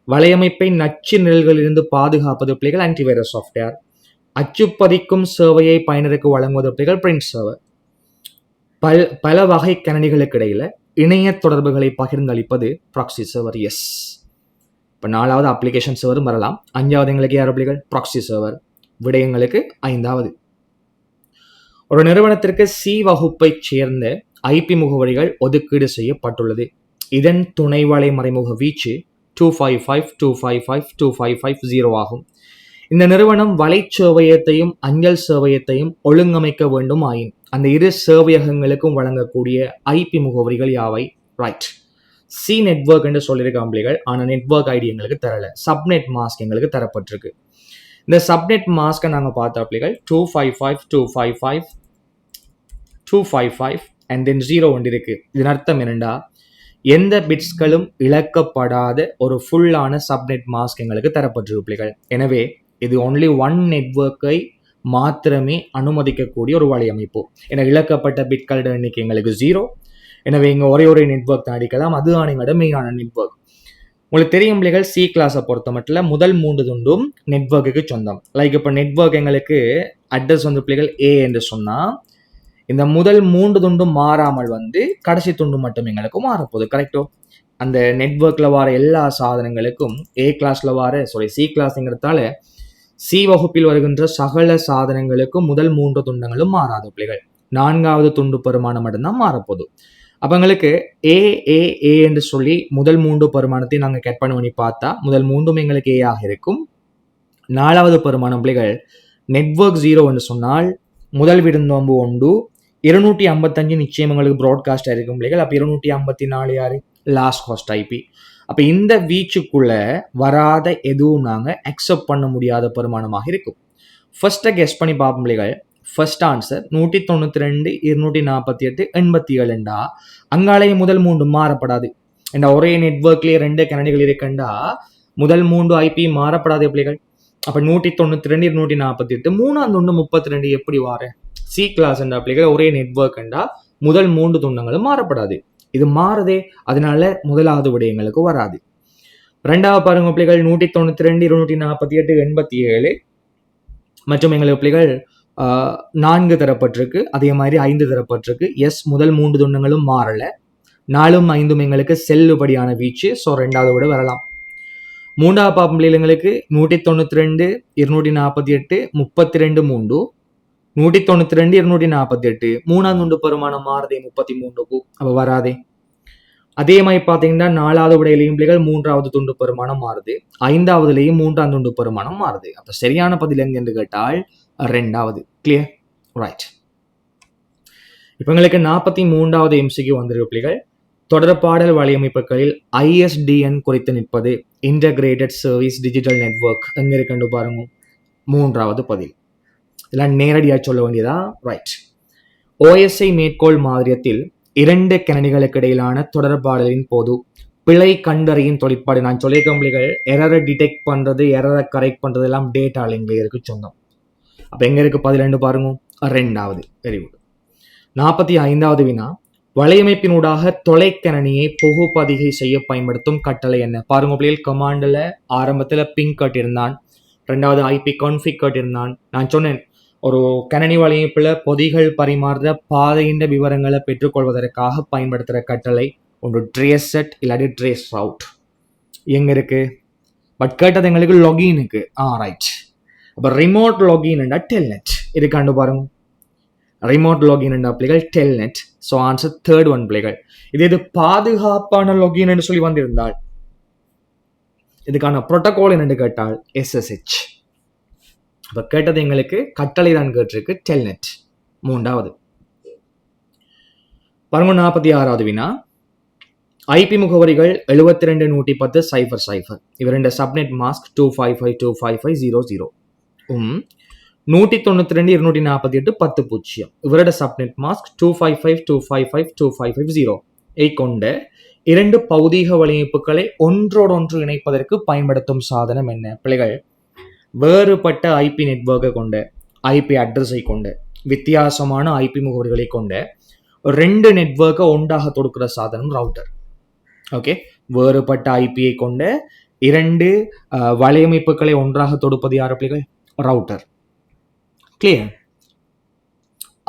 வலையமைப்பை நச்சு நிழல்களிலிருந்து பாதுகாப்பது பிள்ளைகள் ஆன்டிவைரஸ் சாஃப்ட்வேர். அச்சுப்பதிக்கும் சேவையை பயனருக்கு வழங்குவது பிள்ளைகள் பிரிண்ட் சர்வர். பல வகை கணினிகளுக்கு இடையில இணைய தொடர்புகளை பகிர்ந்தளிப்பது ப்ராக்ஸி சர்வர். எஸ். இப்போ 4வது அப்ளிகேஷன் சர்வரும் வரலாம். 5வது எங்களுக்கு யார் பிள்ளைகள்? Proxy server. விடயங்களுக்கு 5வது. ஒரு நிறுவனத்திற்கு C வகுப்பை சேர்ந்த ஐபி முகவரிகள் ஒதுக்கீடு செய்யப்பட்டுள்ளது. இதன் துணை வலை மறைமுக வீச்சு 255.255.255.0 ஆகும். இந்த நிறுவனம் வலை சேவையத்தையும் அஞ்சல் சேவையத்தையும் ஒழுங்கமைக்க வேண்டும் ஆயின் அந்த இரு சேவையகங்களுக்கும் வழங்கக்கூடிய ஐபி முகவரிகள் யாவை? ரைட், சி நெட்வொர்க் என்று சொல்லியிருக்காங்க பிள்ளைகள். ஆனால் நெட்வொர்க் ஐடி எங்களுக்கு தரல. சப்நெட் மாஸ்க் எங்களுக்கு தரப்பட்டிருக்கு. இந்த சப்நெட் மாஸ்கை நாங்கள் பார்த்த பிள்ளைகள் 255.255.255 அண்ட் தென் 0 ஒன்று இருக்கு. இதன் அர்த்தம் என்னண்டா, எந்த பிட்ஸ்களும் இழக்கப்படாத ஒரு ஃபுல்லான சப்நெட் மாஸ்க் எங்களுக்கு தரப்பட்டிருக்கு பிள்ளைகள். எனவே இது ஒன்லி ஒன் நெட்வொர்க்கை மாத்திரமே அனுமதிக்கக்கூடிய ஒரு வலையமைப்பு. ஏன்னா இழக்கப்பட்ட பிட்களோட எண்ணிக்கை எங்களுக்கு 0. எனவே இங்கே ஒரே நெட்வொர்க் தான் அடிக்கலாம். அதுதான் எங்களோட மெயினான நெட்வொர்க். உங்களுக்கு தெரியும் பிள்ளைகள், C கிளாஸை பொறுத்த மட்டும் முதல் 3 துண்டும் நெட்வொர்க்குக்கு சொந்தம். லைக் இப்போ நெட்வொர்க் எங்களுக்கு அட்ரஸ் வந்து பிள்ளைகள் A என்று சொன்னால் இந்த முதல் 3 துண்டும் மாறாமல் வந்து கடைசி துண்டு மட்டும் எங்களுக்கு மாறப்போகுது. கரெக்டோ? அந்த நெட்வொர்க்கில் வர எல்லா சாதனங்களுக்கும் C கிளாஸ்ங்கிறதால C வகுப்பில் வருகின்ற சகல சாதனங்களுக்கும் முதல் 3 துண்டங்களும் மாறாத பிள்ளைகள். 4வது துண்டு பெருமானம் மட்டும்தான் மாறப்போகுது. அப்போ எங்களுக்கு A என்று சொல்லி முதல் 3 பெருமானத்தையும் நாங்கள் கட் பண்ணி பார்த்தா முதல் 3ம் எங்களுக்கு A ஆக இருக்கும். 4வது பெருமானம் பிள்ளைகள் நெட்வொர்க் 0 என்று சொன்னால் முதல் விருந்தோம்பு 1, 255 நிச்சயம் எங்களுக்கு ப்ராட்காஸ்ட் ஆயிருக்கும் பிள்ளைகள். அப்போ 254 யாரு? Last host IP. அப்போ இந்த வீச்சுக்குள்ள வராத எதுவும் நாங்கள் அக்செப்ட் பண்ண முடியாத பெருமானமாக இருக்கும். ஃபர்ஸ்ட்டை கெஸ் பண்ணி பார்ப்போம் பிள்ளைகள். ஃபர்ஸ்ட் ஆன்சர் 192, 248, 87 அங்காலேயே முதல் 3 மாறப்படாது. என்ற ஒரே நெட்வொர்க்லேயே 2 கணினிகள் இருக்குண்டா முதல் 3 ஐபி மாறப்படாத பிள்ளைகள். அப்போ 192, 248, 3ஆம் துண்டு 32 எப்படி வார? C கிளாஸ் என்ற பிள்ளைகள் ஒரே நெட்வொர்க் என்றா முதல் 3 துண்டங்களும் மாறப்படாது. இது மாறுதே, அதனால முதலாவது விடயங்களுக்கு வராது. 2வது பாருங்க பிள்ளைகள் 192, 248, 87 மற்றும் எங்களுக்கு பிள்ளைகள் 4 தரப்பட்டிருக்கு. அதே மாதிரி 5 தரப்பட்டிருக்கு. எஸ், முதல் 3 துண்டங்களும் மாறல. 4ம் 5ம் எங்களுக்கு செல்லுபடியான வீச்சு. ஸோ 2வது விட வரலாம். 3வது பாப்பம் பிள்ளைகளுக்கு 192, 248, 32, 3, 192, 248 3ஆம் துண்டு பெருமானம் மாறுதே 33க்கு. அப்போ வராதே. அதே மாதிரி பார்த்தீங்கன்னா 4வது விடையிலையும் பிள்ளைகள் 3வது துண்டு பெருமானம் மாறுது. 5வதுலேயும் 3ஆம் துண்டு பெருமானம் மாறுது. அப்போ சரியான பதில் எங்க என்று கேட்டால் 2வது. கிளியர்? ரைட். இவங்களுக்கு 43வது MCQ வந்திருக்கு பிள்ளைகள். தொடர்பாடல் வலையமைப்புகளில் ISDN குறித்து நிற்பது இன்டகிரேட்டட் சர்வீஸ் டிஜிட்டல் நெட்வொர்க் எங்க இருக்குன்னு பாருங்க. 3வது பதில். இதெல்லாம் நேரடியாக சொல்ல வேண்டியதா? ரைட். OSI மேற்கோள் மாதிரியத்தில் 2 கணினிகளுக்கு இடையிலான தொடர்பாடலின் போது பிழை கண்டறியும் தொழிற்பாடு. நான் சொல்லியிருக்க பிள்ளைகள் எரரை டிடெக்ட் பண்றது, எரரை கரெக்ட் பண்றது எல்லாம் டேட்டா லிங்க்லேயருக்கு சொந்தம். அப்ப எங்க இருக்கு பதில் பாருங்க. 2வது. Very good. 45வது வினா, வலையமைப்பினூடாக தொலைக்கணினியை புகுப்பதிகை செய்ய பயன்படுத்தும் கட்டளை என்ன? பாருங்க பிள்ளைகள், கமாண்டில் ஆரம்பத்தில் பிங் கட்டியிருந்தான், 2வது IP கான்ஃபிக் கட்டியிருந்தான். நான் சொன்னேன், ஒரு கணினி வலையமைப்பில் பொதிகள் பரிமாறுற பாதையின் விவரங்களை பெற்றுக்கொள்வதற்காக பயன்படுத்துகிற கட்டளை ஒன்று ட்ரேஸ் செட் இல்லாட்டி ட்ரேஸ் ரவுட். எங்க இருக்கு? பட் கேட்டது எங்களுக்கு லொகினுக்கு. ரைட். அப்போ ரிமோட் லொகின்டா டெல்நெட் இருக்காண்டு பாருங்க. ரிமோட் லாகின் என்ற பிள்ளைகள் Telnet. So answer 3rd one பிள்ளைகள். இது பாதுகாப்பான லாகின் என்று சொல்லி வந்திருந்தால் இதுக்கான புரோட்டோகால் என்று கேட்டால் SSH. அப்போ கேட்டது எங்களுக்கு கட்டளை தான் கேட்டிருக்கு, டெல்நெட். 3வது. பாருங்க 46வது வினா, IP முகவரிகள் 72.110.0.0 இவருடைய சப்நெட் மாஸ்க் 255.255.0.0 192.248.10.0 இவரோட சப்நெட் மாஸ்க் 255.255.255.0 கொண்ட 2 பௌதீக வலையமைப்புகளை ஒன்றோடொன்று இணைப்பதற்கு பயன்படுத்தும் சாதனம் என்ன? பிள்ளைகள், வேறுபட்ட IP நெட்வொர்க்கை கொண்ட, IP அட்ரஸை கொண்ட, வித்தியாசமான IP முகவரிகளை கொண்ட 2 நெட்வொர்க்கை ஒன்றாக தொடுக்கிற சாதனம் ரவுட்டர். ஓகே, வேறுபட்ட IPயை கொண்ட 2 வலையமைப்புகளை ஒன்றாக தொடுப்பது யார் பிள்ளைகள்? ரவுட்டர். கிளியர்?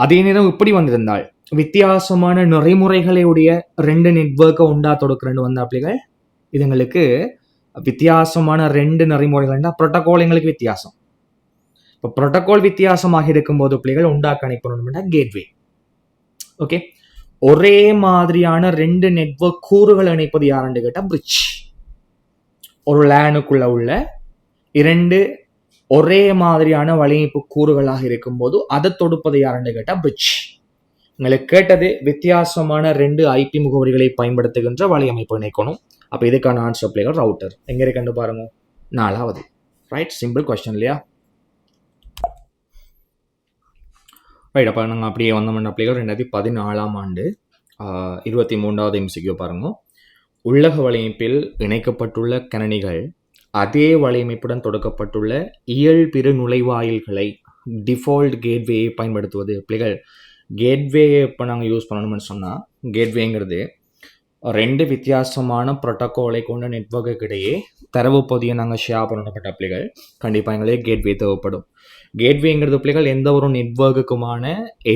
அதே நேரம் இப்படி வந்திருந்தால் வித்தியாசமான நெறிமுறைகளுடைய 2 நெட்வொர்க்கை ஒன்றா தொடுக்கிறேன்னு வந்தா பிள்ளைகள், இதுங்களுக்கு வித்தியாசமான 2 நெறிமுறைகள்னா புரோட்டோகால் எங்களுக்கு வித்தியாசம். இப்போ புரோட்டோகால் வித்தியாசமாக இருக்கும்போது பிள்ளைகள் உண்டாக்க அனுப்பணும்னா கேட்வே. ஓகே, ஒரே மாதிரியான 2 நெட்வொர்க் கூறுகள் இணைப்பது யாருன்னு கேட்டால் பிரிட்ஜ். ஒரு லேனுக்குள்ள உள்ள 2 ஒரே மாதிரியான வலையமைப்பு கூறுகளாக இருக்கும்போது அதை தொடுப்பது யாருன்னு கேட்டால் பிரிட்ஜ். உங்களுக்கு கேட்டது வித்தியாசமான 2 IP முகவரிகளை பயன்படுத்துகின்ற வலையமைப்பு இணைக்கணும். அப்போ இதுக்கான ஆன்சர் பிள்ளைகள் ரவுட்டர். எங்க இருக்குன்னு பாருங்க. 4வது. ரைட், சிம்பிள் கொஸ்டின் இல்லையா? ரைட். அப்போ நாங்கள் அப்படியே வந்தோம்னா பிள்ளைகள் 2014ஆம் ஆண்டு 23வது MCQ பாருங்க. உள்ளக வலையமைப்பில் இணைக்கப்பட்டுள்ள கணினிகள் அதே வலையமைப்புடன் தொடுக்கப்பட்டுள்ள இயல்பிறு நுழைவாயில்களை டிஃபால்ட் கேட்வேயை பயன்படுத்துவது. பிள்ளைகள், கேட்வே இப்போ நாங்கள் யூஸ் பண்ணணும்னு சொன்னால், கேட்வேங்கிறது 2 வித்தியாசமான புரோட்டோகாலை கொண்ட நெட்வொர்க்கு இடையே தரவு பொதியை நாங்கள் ஷேர் பண்ணப்பட்ட பிள்ளைகள் கண்டிப்பாக எங்களுக்கு கேட்வே தேவைப்படும். கேட்வேங்கிறது பிள்ளைகள் எந்த ஒரு நெட்வொர்க்குக்குமான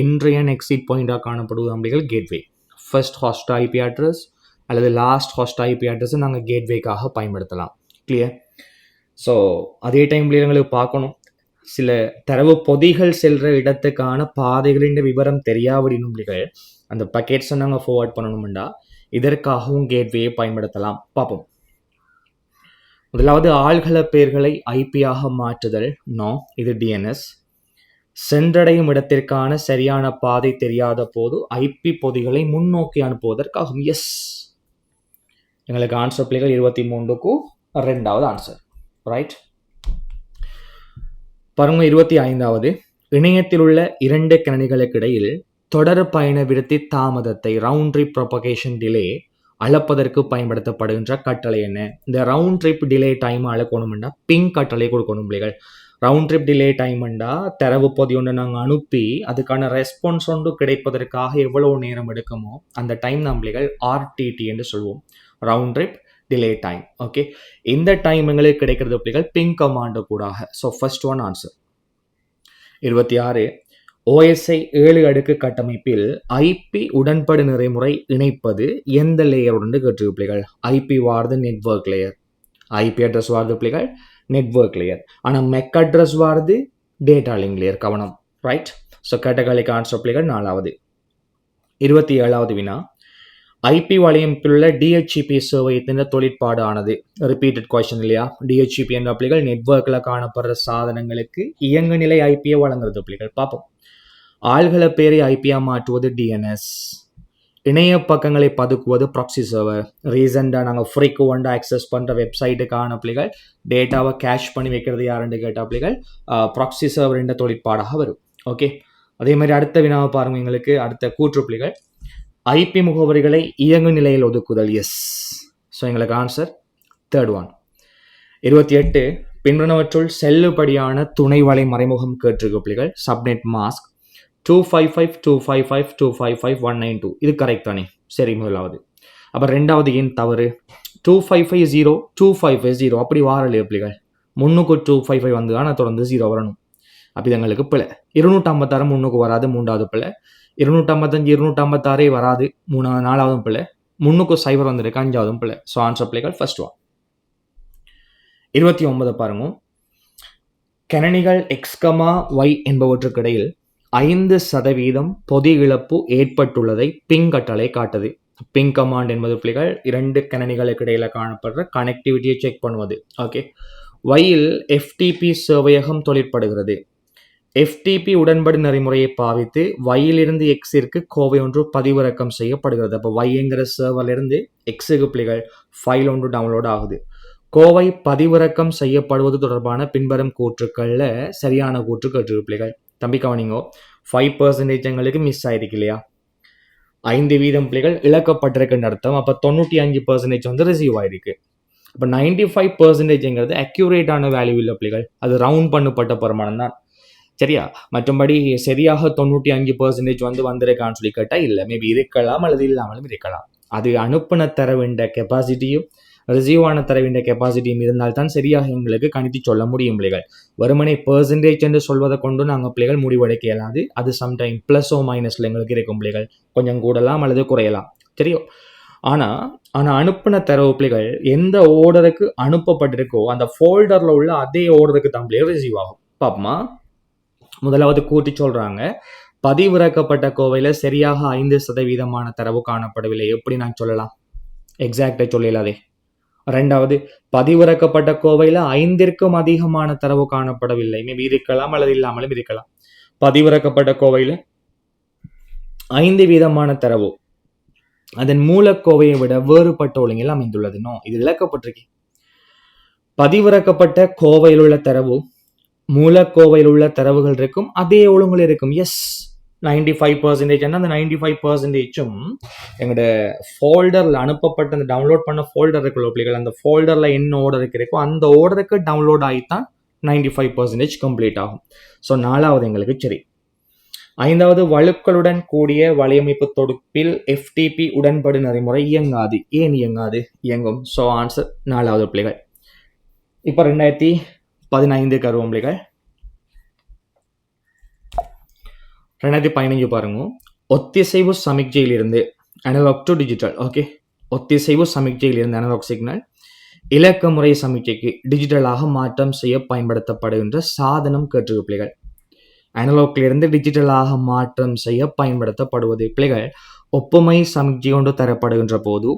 என்ட்ரி அண்ட் எக்ஸிட் பாயிண்டாக காணப்படுவது அப்படிகள் கேட்வே. ஃபர்ஸ்ட் ஹாஸ்ட் IP அட்ரஸ் அல்லது லாஸ்ட் ஹாஸ்ட் IP அட்ரஸை நாங்கள் கேட்வேக்காக பயன்படுத்தலாம். கிளியர்? ஸோ அதே டைம்ல எங்களுக்கு பார்க்கணும், சில தரவு பொதிகள் செல்ற இடத்துக்கான பாதைகளின் விவரம் தெரியாவிடணும் பிள்ளைகள், அந்த பக்கெட்ஸை நாங்கள் ஃபார்வர்ட் பண்ணணும்டா இதற்காகவும் கேட்வேயை பயன்படுத்தலாம். பார்ப்போம். முதலாவது, ஆள்கள பெயர்களை IP-யாக மாற்றுதல். நோ, இது DNS. சென்றடையும் இடத்திற்கான சரியான பாதை தெரியாத போது IP பொதிகளை முன்னோக்கி அனுப்புவதற்காகும். எஸ், எங்களுக்கு ஆன்சர் பிள்ளைகள் 23க்கு 2வது ஆன்சர். ரைட். பாருங்க 25வது, இணையத்தில் உள்ள 2 கணினிகளுக்கு இடையில் தொடர் பயண விருத்தி தாமதத்தை ரவுண்ட் ட்ரிப் ப்ரொபகேஷன் டிலே அளப்பதற்கு பயன்படுத்தப்படுகின்ற கட்டளை என்ன? இந்த ரவுண்ட் ட்ரிப் டிலே டைம் அளக்கணும்னா பிங் கட்டளை கொடுக்கணும் பிள்ளைகள். ரவுண்ட் ட்ரிப் டிலே டைம்ண்டா தரவு பொதி ஒன்று நாங்கள் அனுப்பி அதுக்கான ரெஸ்பான்ஸ் ஒன்று கிடைப்பதற்காக எவ்வளவு நேரம் எடுக்குமோ அந்த டைம் தான் பிள்ளைகள் RTT என்று சொல்வோம், round trip delay time. Okay, இந்த டைம் எங்களுக்கு கிடைக்கிறது பிள்ளைகள் பிங் கமாண்டு கூடாக. So first one answer. 26, OSI 7 அடுக்கு கட்டமைப்பில் IP உடன்படு நெறிமுறை இணைப்பது எந்த லேயருடன் கேட்டிருக்கு பிள்ளைகள்? IP வார்டு நெட்வொர்க் லேயர், IP அட்ரஸ் வார்டு பிள்ளைகள் நெட்வொர்க் லேயர். ஆனால் மெக் அட்ரஸ் வார்டு டேட்டா லிங்க் லேயர். கவனம். ரைட். ஸோ கேட்டகரிக்கு ஆன்சர் பிள்ளைகள் 4வது. 27வது வினா, IP வலையமைப்பில் உள்ள DHCP சேவையத்தின் தொழிற்பாடு ஆனது. ரிப்பீட்டட் கொஸ்டின் இல்லையா? DHCP என்ற பிள்ளைகள் நெட்வொர்க்கில் காணப்படுற சாதனங்களுக்கு இயங்கு நிலை IP வழங்குறது பிள்ளைகள். பார்ப்போம். ஆள்கள பேரை ஐபியா மாற்றுவது டிஎன்எஸ். இணைய பக்கங்களை பதுக்குவது ப்ராக்ஸி சர்வர். ரீசெண்டாக நாங்கள் ஃப்ரீக்குவெண்டாக அக்சஸ் பண்ணுற வெப்சைட்டுக்கான பிள்ளைகள் டேட்டாவை கேஷ் பண்ணி வைக்கிறது யாருன்னு கேட்ட பிள்ளைகள் ப்ராக்ஸி சர்வர் என்ற தொழிற்பாடாக வரும். ஓகே, அதே மாதிரி அடுத்த வினாவை பாருங்க. எங்களுக்கு அடுத்த கூற்று பிள்ளைகள் ஐபி முகவரிகளை இயங்கு நிலையில் ஒதுக்குதல். எஸ். ஸோ எங்களுக்கு ஆன்சர் தேர்ட் ஒன். 28 பின்வருவற்றுள் செல்லுபடியான துணைவலை மறைமுகம் கேட்டிருக்க பிள்ளைகள் சப்நெட் மாஸ்க் 255.255.255.192. இது கரெக்ட் தானே? சரி, முதலாவது. அப்போ ரெண்டாவது ஏன் தவறு? 255.0.255.0 அப்படி வாரலையே பிள்ளைகள். முன்னுக்கு 255 வந்து ஆனால் தொடர்ந்து 0 வரணும். அப்போ இது எங்களுக்கு பிள்ளை. 256 முன்னுக்கு வராது, மூன்றாவது பிள்ளை. 255 256 வராது, நாலாவது பிள்ளை. முன்னுக்கு 0 வந்திருக்கு, அஞ்சாவது பிள்ளை. ஸோ ஆன்சர் பிள்ளைகள் ஃபர்ஸ்ட் ஒன். 29 பாருங்க. கணனிகள் X, Y என்பவற்றுக்கிடையில் 5% பொதி இழப்பு ஏற்பட்டுள்ளதை பிங் கட்டளை காட்டுது. பிங் கமாண்ட் என்பது பிள்ளைகள் 2 கணனிகளுக்கு இடையில காணப்படுற கனெக்டிவிட்டியை செக் பண்ணுவது. ஓகே, Yயில் FTP சேவையகம் தொழிற்படுகிறது. FTP உடன்படு நெறிமுறையை பாவித்து Yயிலிருந்து Xற்கு கோவை ஒன்று பதிவிறக்கம் செய்யப்படுகிறது. அப்போ Yங்கிற சர்வரிலிருந்து Xக்கு பிள்ளைகள் ஃபைல் ஒன்று டவுன்லோட் ஆகுது. கோவை பதிவிறக்கம் செய்யப்படுவது தொடர்பான பின்வரும் கூற்றுக்கள்ல சரியான கூற்று கேட்டிருக்கு பிள்ளைகள். தம்பி கவனிங்கோ, 5% எங்களுக்கு மிஸ் ஆயிருக்கு இல்லையா? 5% பிள்ளைகள் இழக்கப்பட்டிருக்குன்னு அர்த்தம். அப்போ 95% வந்து ரிசீவ் ஆயிருக்கு. அப்போ 95%ங்கிறது அக்யூரேட்டான வேல்யூ இல்லை பிள்ளைகள், அது ரவுண்ட் பண்ணப்பட்ட பிரமாணம் தான். சரியா? மற்றபடி சரியாக 95% வந்து வந்திருக்கான்னு சொல்லி கேட்டால் இல்லை, மேபி இருக்கலாம் அல்லது இல்லாமலும் இருக்கலாம். அது அனுப்பின தர வேண்டிய கெப்பாசிட்டியும் ரிசீவ் ஆன தர வேண்டிய கெப்பாசிட்டியும் இருந்தால்தான் சரியாக எங்களுக்கு கணித்து சொல்ல முடியும் பிள்ளைகள். வெறுமனே பெர்சன்டேஜ் என்று சொல்வதை கொண்டு நாங்கள் பிள்ளைகள் முடிவெடுக்க இயலாது. அது சம்டைம் ப்ளஸ் ஓ மைனஸில் எங்களுக்கு இருக்கும் பிள்ளைகள், கொஞ்சம் கூடலாம் அல்லது குறையலாம். தெரியும்? ஆனால் அனுப்பின தரவு பிள்ளைகள் எந்த ஓர்டருக்கு அனுப்பப்பட்டிருக்கோ அந்த ஃபோல்டரில் உள்ள அதே ஓர்டருக்கு தான் பிள்ளைகள் ரிசீவ் ஆகும். பாப்பமா, முதலாவது கூட்டி சொல்கிறாங்க, பதிவிறக்கப்பட்ட கோவையில் சரியாக 5% தரவு காணப்படவில்லை. எப்படி நான் சொல்லலாம்? எக்ஸாக்டாக சொல்லலாதே. ரெண்டாவது, பதிவிறக்கப்பட்ட கோவையில் 5க்கும் அதிகமான தரவு காணப்படவில்லை. மேபி இருக்கலாம் அல்லது இல்லாமலும் இருக்கலாம். பதிவிறக்கப்பட்ட கோவையில் 5% தரவு அதன் மூலக்கோவையை விட வேறுபட்ட ஒழுங்கில் அமைந்துள்ளது. நோ, இது விளக்கப்பட்டிருக்கு. பதிவிறக்கப்பட்ட கோவையில் உள்ள தரவு மூலக்கோவையில் உள்ள தரவுகள் இருக்கும், அதே ஒழுங்குல இருக்கும். எஸ், 95% அந்த 95%ம் எங்களோட ஃபோல்டரில் அனுப்பப்பட்ட அந்த டவுன்லோட் பண்ண ஃபோல்டர் இருக்குள்ள பிள்ளைகள், அந்த ஃபோல்டரில் என்ன ஓர்டருக்கு இருக்கோ அந்த ஓர்டருக்கு டவுன்லோட் ஆகித்தான் 95% கம்ப்ளீட் ஆகும். ஸோ நாலாவது எங்களுக்கு சரி. ஐந்தாவது, வழுக்களுடன் கூடிய வலையமைப்பு தொகுப்பில் FTP உடன்படு நெறிமுறை இயங்காது. ஏன் இயங்காது? இயங்கும். ஸோ ஆன்சர் நாலாவது பிள்ளைகள். இப்போ 2015 கருவம் பிள்ளைகள். 2015 பாருங்க. ஒத்திசைவு சமிக்ஞையிலிருந்து அனலாக் டு டிஜிட்டல். ஓகே, ஒத்திசைவு சமிக்ஞையிலிருந்து அனலாக் சிக்னல் இலக்க முறை சமிக்ஞைக்கு டிஜிட்டலாக மாற்றம் செய்ய பயன்படுத்தப்படுகின்ற சாதனம் கேட்டிருக்கு பிள்ளைகள். அனலாக்லிருந்து டிஜிட்டலாக மாற்றம் செய்ய பயன்படுத்தப்படுவது பிள்ளைகள் ஒப்புமை சமிக்ஞை கொண்டு தரப்படுகின்ற போது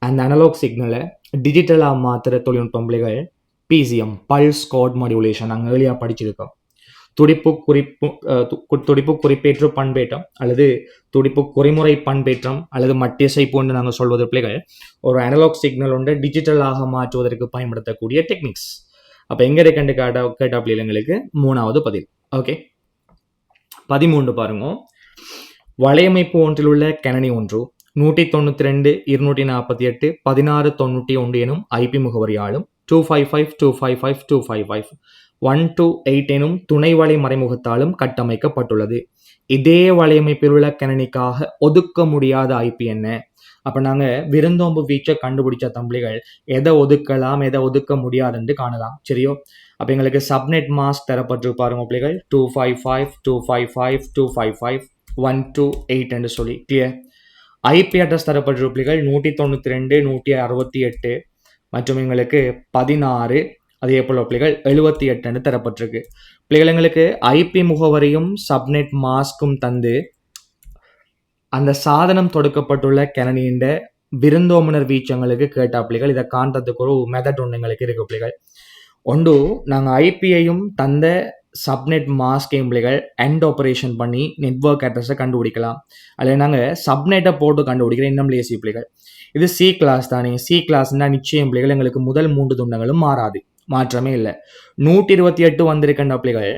அந்த அனலாக் சிக்னலை டிஜிட்டலாக மாற்றுற தொழில்நுட்பம் பிள்ளைகள் PCM, பல்ஸ் கோட் மாடுலேஷன். நாங்கள் ஏர்லியாக படிச்சிருக்கோம். துடிப்பு குறிப்பேற்று பண்பேற்றம் அல்லது துடிப்பு குறிமுறை பண்பேற்றம் அல்லது மட்டிசை போன்று நாங்கள் சொல்வது பிள்ளைகள் ஒரு அனலாக் சிக்னல் ஒன்றை டிஜிட்டலாக மாற்றுவதற்கு பயன்படுத்தக்கூடிய டெக்னிக்ஸ். அப்போ எங்கே இருக்கண்டு கேட்டா பிள்ளைங்களுக்கு மூணாவது பதில். ஓகே, 13 பாருங்க. வலையமைப்பு ஒன்றில் உள்ள கணனி ஒன்று 192.248.1691 எனும் IP முகவரியாலும் 255.255.255.128 எனும் துணை வலை மறைமுகத்தாலும் கட்டமைக்கப்பட்டுள்ளது. இதே வலையமைப்பில் உள்ள கணனிக்காக ஒதுக்க முடியாத IP என்ன? அப்போ நாங்கள் விருந்தோம்பு வீச்சை கண்டுபிடிச்ச தம்பிகள் எதை ஒதுக்கலாம் எதை ஒதுக்க முடியாதுன்னு காணலாம். சரியோ? அப்போ எங்களுக்கு சப்நெட் மாஸ்க் தரப்பட்டு பாருங்க பிள்ளைகள் 255.255.255.128 என்று சொல்லி கிளியர். IP அட்ரஸ் தரப்பட்ட பிள்ளைகள் 192.168 மற்றும் எங்களுக்கு 16, அதே போல் பிள்ளைகள் 78 தரப்பட்டிருக்கு. பிள்ளைகள் எங்களுக்கு IP முகவரியும் சப்நெட் மாஸ்க்கும் தந்து அந்த சாதனம் தொடுக்கப்பட்டுள்ள கணனியின் விருந்தோம்புனர் வீச்சங்களுக்கு கேட்ட பிள்ளைகள் இதை காண்றதுக்கு ஒரு மெத்தட் ஒன்று எங்களுக்கு இருக்கு பிள்ளைகள். ஒன்று, நாங்கள் IPயையும் தந்த சப்நெட் மாஸ்கிங் பிள்ளைகள் எண்ட் ஆப்ரேஷன் பண்ணி நெட்வொர்க் அட்ரஸை கண்டுபிடிக்கலாம். அதில் நாங்கள் சப்நெட்டை போட்டு கண்டுபிடிக்கிற இன்னும் லேசி பிள்ளைகள். இது சி கிளாஸ் தானே. சி கிளாஸ்னா நிச்சயம் பிள்ளைகள் எங்களுக்கு முதல் 3 துண்டங்களும் மாறாது, மாற்றமே இல்லை. 128 வந்திருக்கின்ற பிள்ளைகள்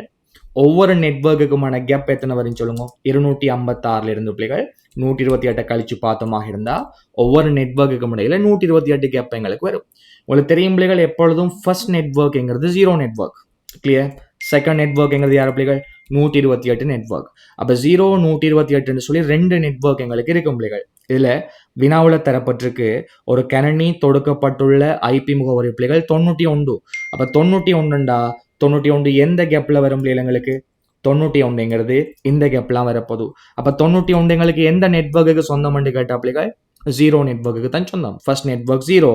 ஒவ்வொரு நெட்வொர்க்குக்குமான கேப் எத்தனை வரும் சொல்லுங்க. 256 இருந்து பிள்ளைகள் 128 கழிச்சு பார்த்தோமாக இருந்தால் ஒவ்வொரு நெட்வொர்க்குக்கும் இடையில 128 கேப் எங்களுக்கு வரும். உங்களுக்கு தெரியும் பிள்ளைகள், எப்பொழுதும் ஃபர்ஸ்ட் நெட்வொர்க்ங்கிறது 0 நெட்வொர்க். கிளியர். செகண்ட் நெட்வொர்க்ங்கிறது யார் பிள்ளைகள்? 128 நெட்வொர்க். அப்போ 0 128 சொல்லி 2 நெட்வொர்க் எங்களுக்கு இருக்கும் பிள்ளைகள். இதில் வினாவில் தரப்பட்டிருக்கு ஒரு கணனி தொடுக்கப்பட்டுள்ள ஐபி முகவரி பிள்ளைகள் 91. அப்போ 91டா 91 எந்த கேப்பில் வரும் பிள்ளைகள் எங்களுக்கு? 91ங்கிறது இந்த கேப்லாம் வரப்போகுது. அப்போ 91 எங்களுக்கு எந்த நெட்வொர்க்குக்கு சொந்தம் என்று கேட்டா பிள்ளைகள் 0 நெட்வொர்க்குக்கு தான் சொந்தம். ஃபர்ஸ்ட் நெட்வொர்க் 0,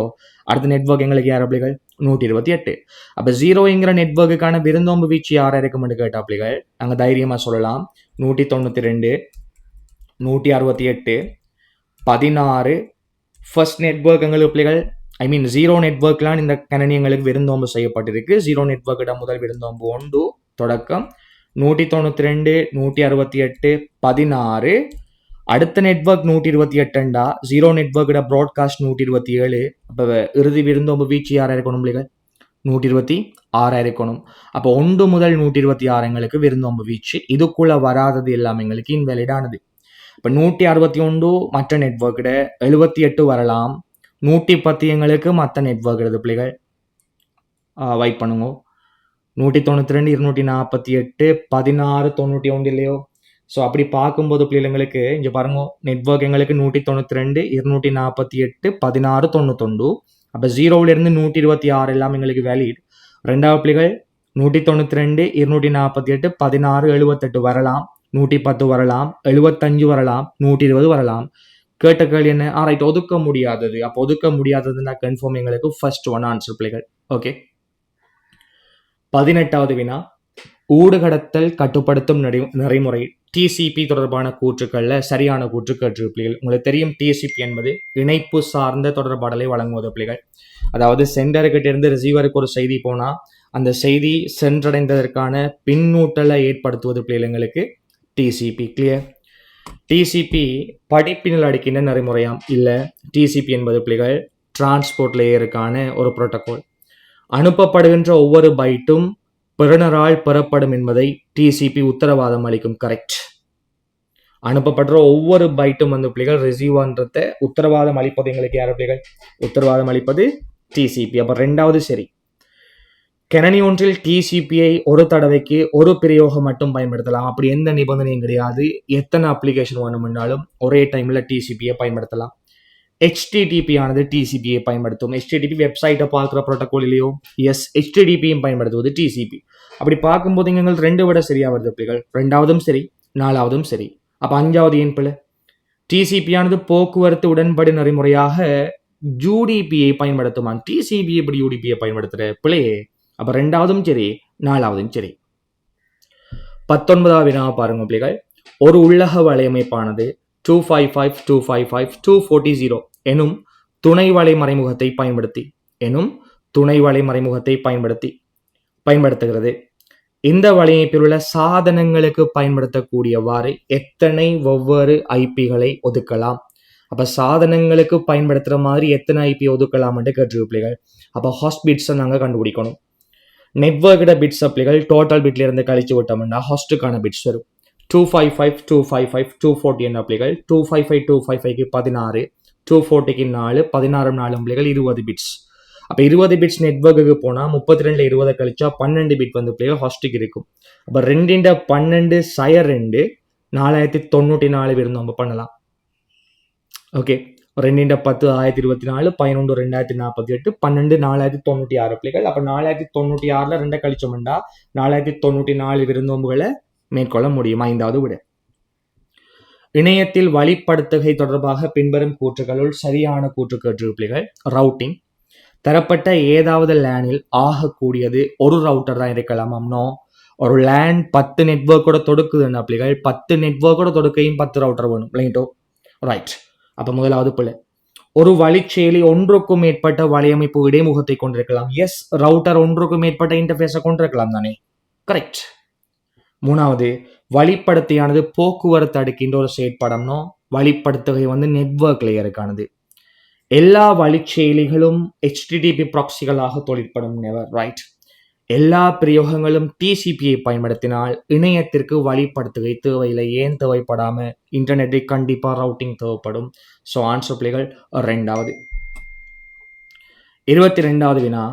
அடுத்த நெட்வொர்க் எங்களுக்கு யார் பிள்ளைகள்? 128. அப்போ 0ங்கிற நெட்வொர்க்குக்கான விருந்தோம்பு வீச்சு யாராக இருக்கும்னு கேட்டா பிள்ளைகள் நாங்கள் தைரியமாக சொல்லலாம் 192 168 16. ஃபர்ஸ்ட் நெட்வொர்க் எங்களுக்கு பிள்ளைகள் ஐ மீன் 0 நெட்வொர்க்லாம் இந்த கணனி எங்களுக்கு விருந்தோம்பு செய்யப்பட்டிருக்கு. 0 நெட்வொர்க்கிட முதல் விருந்தோம்பு 1 தொடக்கம் 192 168 16. அடுத்த நெட்வொர்க் 128டா 0 நெட்வொர்க்கிட ப்ராட்காஸ்ட் 127. அப்போ இறுதி விருந்தோம்பு வீச்சு யாராக இருக்கணும் பிள்ளைகள்? 126 இருக்கணும். அப்போ 1 முதல் 126 எங்களுக்கு விருந்தோம்பு வீச்சு. இதுக்குள்ள வராதது எல்லாமே எங்களுக்கு இன்வேலிடானது. இப்போ 161 மற்ற நெட்வொர்க்கிட 78 வரலாம். 110 எங்களுக்கு மற்ற நெட்வொர்க் எழுது பிள்ளைகள். வெயிட் பண்ணுங்க. 192 248 16 91 இல்லையோ? ஸோ அப்படி பார்க்கும்போது பிள்ளைங்களுக்கு இங்கே பாருங்க, நெட்வொர்க் எங்களுக்கு 192 248 16 91. அப்போ 0லேருந்து 126 எல்லாம் எங்களுக்கு வேலிட். ரெண்டாவது பிள்ளைகள் 192 248 16 78 வரலாம், 110 வரலாம், 75 வரலாம், 120 வரலாம். கேட்ட கேள்வி என்ன? ரைட், ஒதுக்க முடியாதது. அப்போ ஒதுக்க முடியாததுன்னா கன்ஃபார்ம் எங்களுக்கு ஃபர்ஸ்ட் ஒன் ஆன்சர் பிள்ளைகள். ஓகே. 18வது வினா, ஊடுகடத்தல் கட்டுப்படுத்தும் நெறிமுறை டிசிபி தொடர்பான கூற்றுக்கள்ல சரியான கூற்று கேட்டு பிள்ளைகள். உங்களுக்கு தெரியும் டிசிபி என்பது இணைப்பு சார்ந்த தொடர்பாடலை வழங்குவது பிள்ளைகள். அதாவது சென்டர்கிட்ட இருந்து ரிசீவருக்கு ஒரு செய்தி போனா அந்த செய்தி சென்றடைந்ததற்கான பின்னூட்டலை ஏற்படுத்துவது பிள்ளைகளுக்கு டிசிபி. கிளியர். டிசிபி படிப்பினில் அடிக்கின்ற நெறிமுறையாம் இல்லை. டிசிபி என்பது பிள்ளைகள் டிரான்ஸ்போர்ட் லேயருக்கான ஒரு புரோட்டோகால். அனுப்பப்படுகின்ற ஒவ்வொரு பைட்டும் பெறுநரால் பெறப்படும் என்பதை டிசிபி உத்தரவாதம் அளிக்கும். கரெக்ட். அனுப்பப்படுற ஒவ்வொரு பைட்டும் வந்து பிள்ளைகள் ரிசீவ்ன்றத உத்தரவாதம் அளிப்பது எங்களுக்கு யார் பிள்ளைகள்? உத்தரவாதம் அளிப்பது டிசிபி. அப்போ ரெண்டாவது சரி. கணனி ஒன்றில் டிசிபியை ஒரு தடவைக்கு ஒரு பிரயோகம் மட்டும் பயன்படுத்தலாம். அப்படி எந்த நிபந்தனையும் கிடையாது. எத்தனை அப்ளிகேஷன் வேணும்னாலும் ஒரே டைம்ல டிசிபியை பயன்படுத்தலாம். HTTP ஆனது டிசிபியை பயன்படுத்தும். HTTP வெப்சைட்டை பார்க்குற ப்ரோட்டோகால் இல்லையோ? எஸ், HTTPயும் பயன்படுத்துவது டிசிபி. அப்படி பார்க்கும்போது எங்களுக்கு 2 விட சரியா வருது பிள்ளைகள். ரெண்டாவதும் சரி, 4வதும் சரி. அப்போ 5வது ஏன் பிள்ளை? டிசிபி ஆனது போக்குவரத்து உடன்படி நெறிமுறையாக யூடிபியை பயன்படுத்துமா? டிசிபி எப்படி யூடிபியை பயன்படுத்துற பிள்ளையே? அப்போ 2வதும் சரி, 4வதும் சரி. 19வது வினாவை பாருங்க பிள்ளைகள். ஒரு உள்ளக வலையமைப்பானது 255.255.240 எனும் துணை வலைமறைமுகத்தை பயன்படுத்துகிறது. இந்த வலையமைப்பில் உள்ள சாதனங்களுக்கு பயன்படுத்தக்கூடியவாறு எத்தனை வெவ்வேறு ஐபிகளை ஒதுக்கலாம்? அப்போ சாதனங்களுக்கு பயன்படுத்துகிற மாதிரி எத்தனை ஐபி ஒதுக்கலாம் கேட்டிருக்கு பிள்ளைகள். அப்போ ஹாஸ்ட் பிட்ஸை நாங்கள் கண்டுபிடிக்கணும். நெட்வொர்க்கிட பிட்ஸ் பிள்ளைகள் டோட்டல் பிட்ல இருந்து கழிச்சு விட்டோம்னா ஹாஸ்ட்டுக்கான பிட்ஸ் வரும். 255.255.240 என்ன பிள்ளைகள்? 255.255க்கு 16, 240க்கு 4, 16 4 பிள்ளைகள் 20 பிட்ஸ். அப்போ 20 பிட்ஸ் நெட்வொர்க்குக்கு போனால் 32 20 கழிச்சா 12 பிட் வந்து பிள்ளைகள் ஹாஸ்ட்டுக்கு இருக்கும். அப்போ 2 12 4094 இருந்து நம்ம பண்ணலாம். ஓகே. 2 10 1024, 11 2048, 12 4096 பிள்ளைகள். அப்போ 4096ல் 2 கழிச்சோம்னா 4094 விருந்தோம்புகளை மேற்கொள்ள முடியும். 5வது விட. இணையத்தில் வழிப்படுத்துகை தொடர்பாக பின்வரும் கூற்றுகளுள் சரியான கூற்று கேட்டு பிள்ளைகள். ரவுட்டிங். தரப்பட்ட ஏதாவது லேனில் ஆகக்கூடியது ஒரு ரவுட்டர் தான் இருக்கலாமோ? ஒரு லேன் 10 நெட்வொர்க்கோட தொடுக்குதுன்னா பிள்ளைகள் 10 நெட்வொர்க்கோட தொடுக்கையும் 10 ரவுட்டர் வேணும். ரைட்டோ? ரைட். அப்போ முதலாவது பிள்ளை. ஒரு வழிச்செயலி ஒன்றுக்கும் மேற்பட்ட வலையமைப்பு இடைமுகத்தை கொண்டிருக்கலாம். எஸ், ரவுட்டர் ஒன்றுக்கும் மேற்பட்ட இன்டர்ஃபேஸை கொண்டிருக்கலாம் தானே? கரெக்ட். மூணாவது, வழிப்படுத்தியானது போக்குவரத்து அடுக்கின்ற ஒரு செயற்பாடம்னோ வழிப்படுத்துகை வந்து நெட்வொர்க் லேயருக்கானது. எல்லா வழிச்செயலிகளும் HTTP ப்ராக்சிகளாக தொழிற்படும். Never right. எல்லா பிரயோகங்களும் TCPயை பயன்படுத்தினால் இணையத்திற்கு வழிப்படுத்துகை தேவையில்லை. ஏன் தேவைப்படாம? இன்டர்நெட்டை கண்டிப்பா ரவுட்டிங் தேவைப்படும். ஸோ ஆன்சர் பிள்ளைகள் 2வது. 22வது வினா,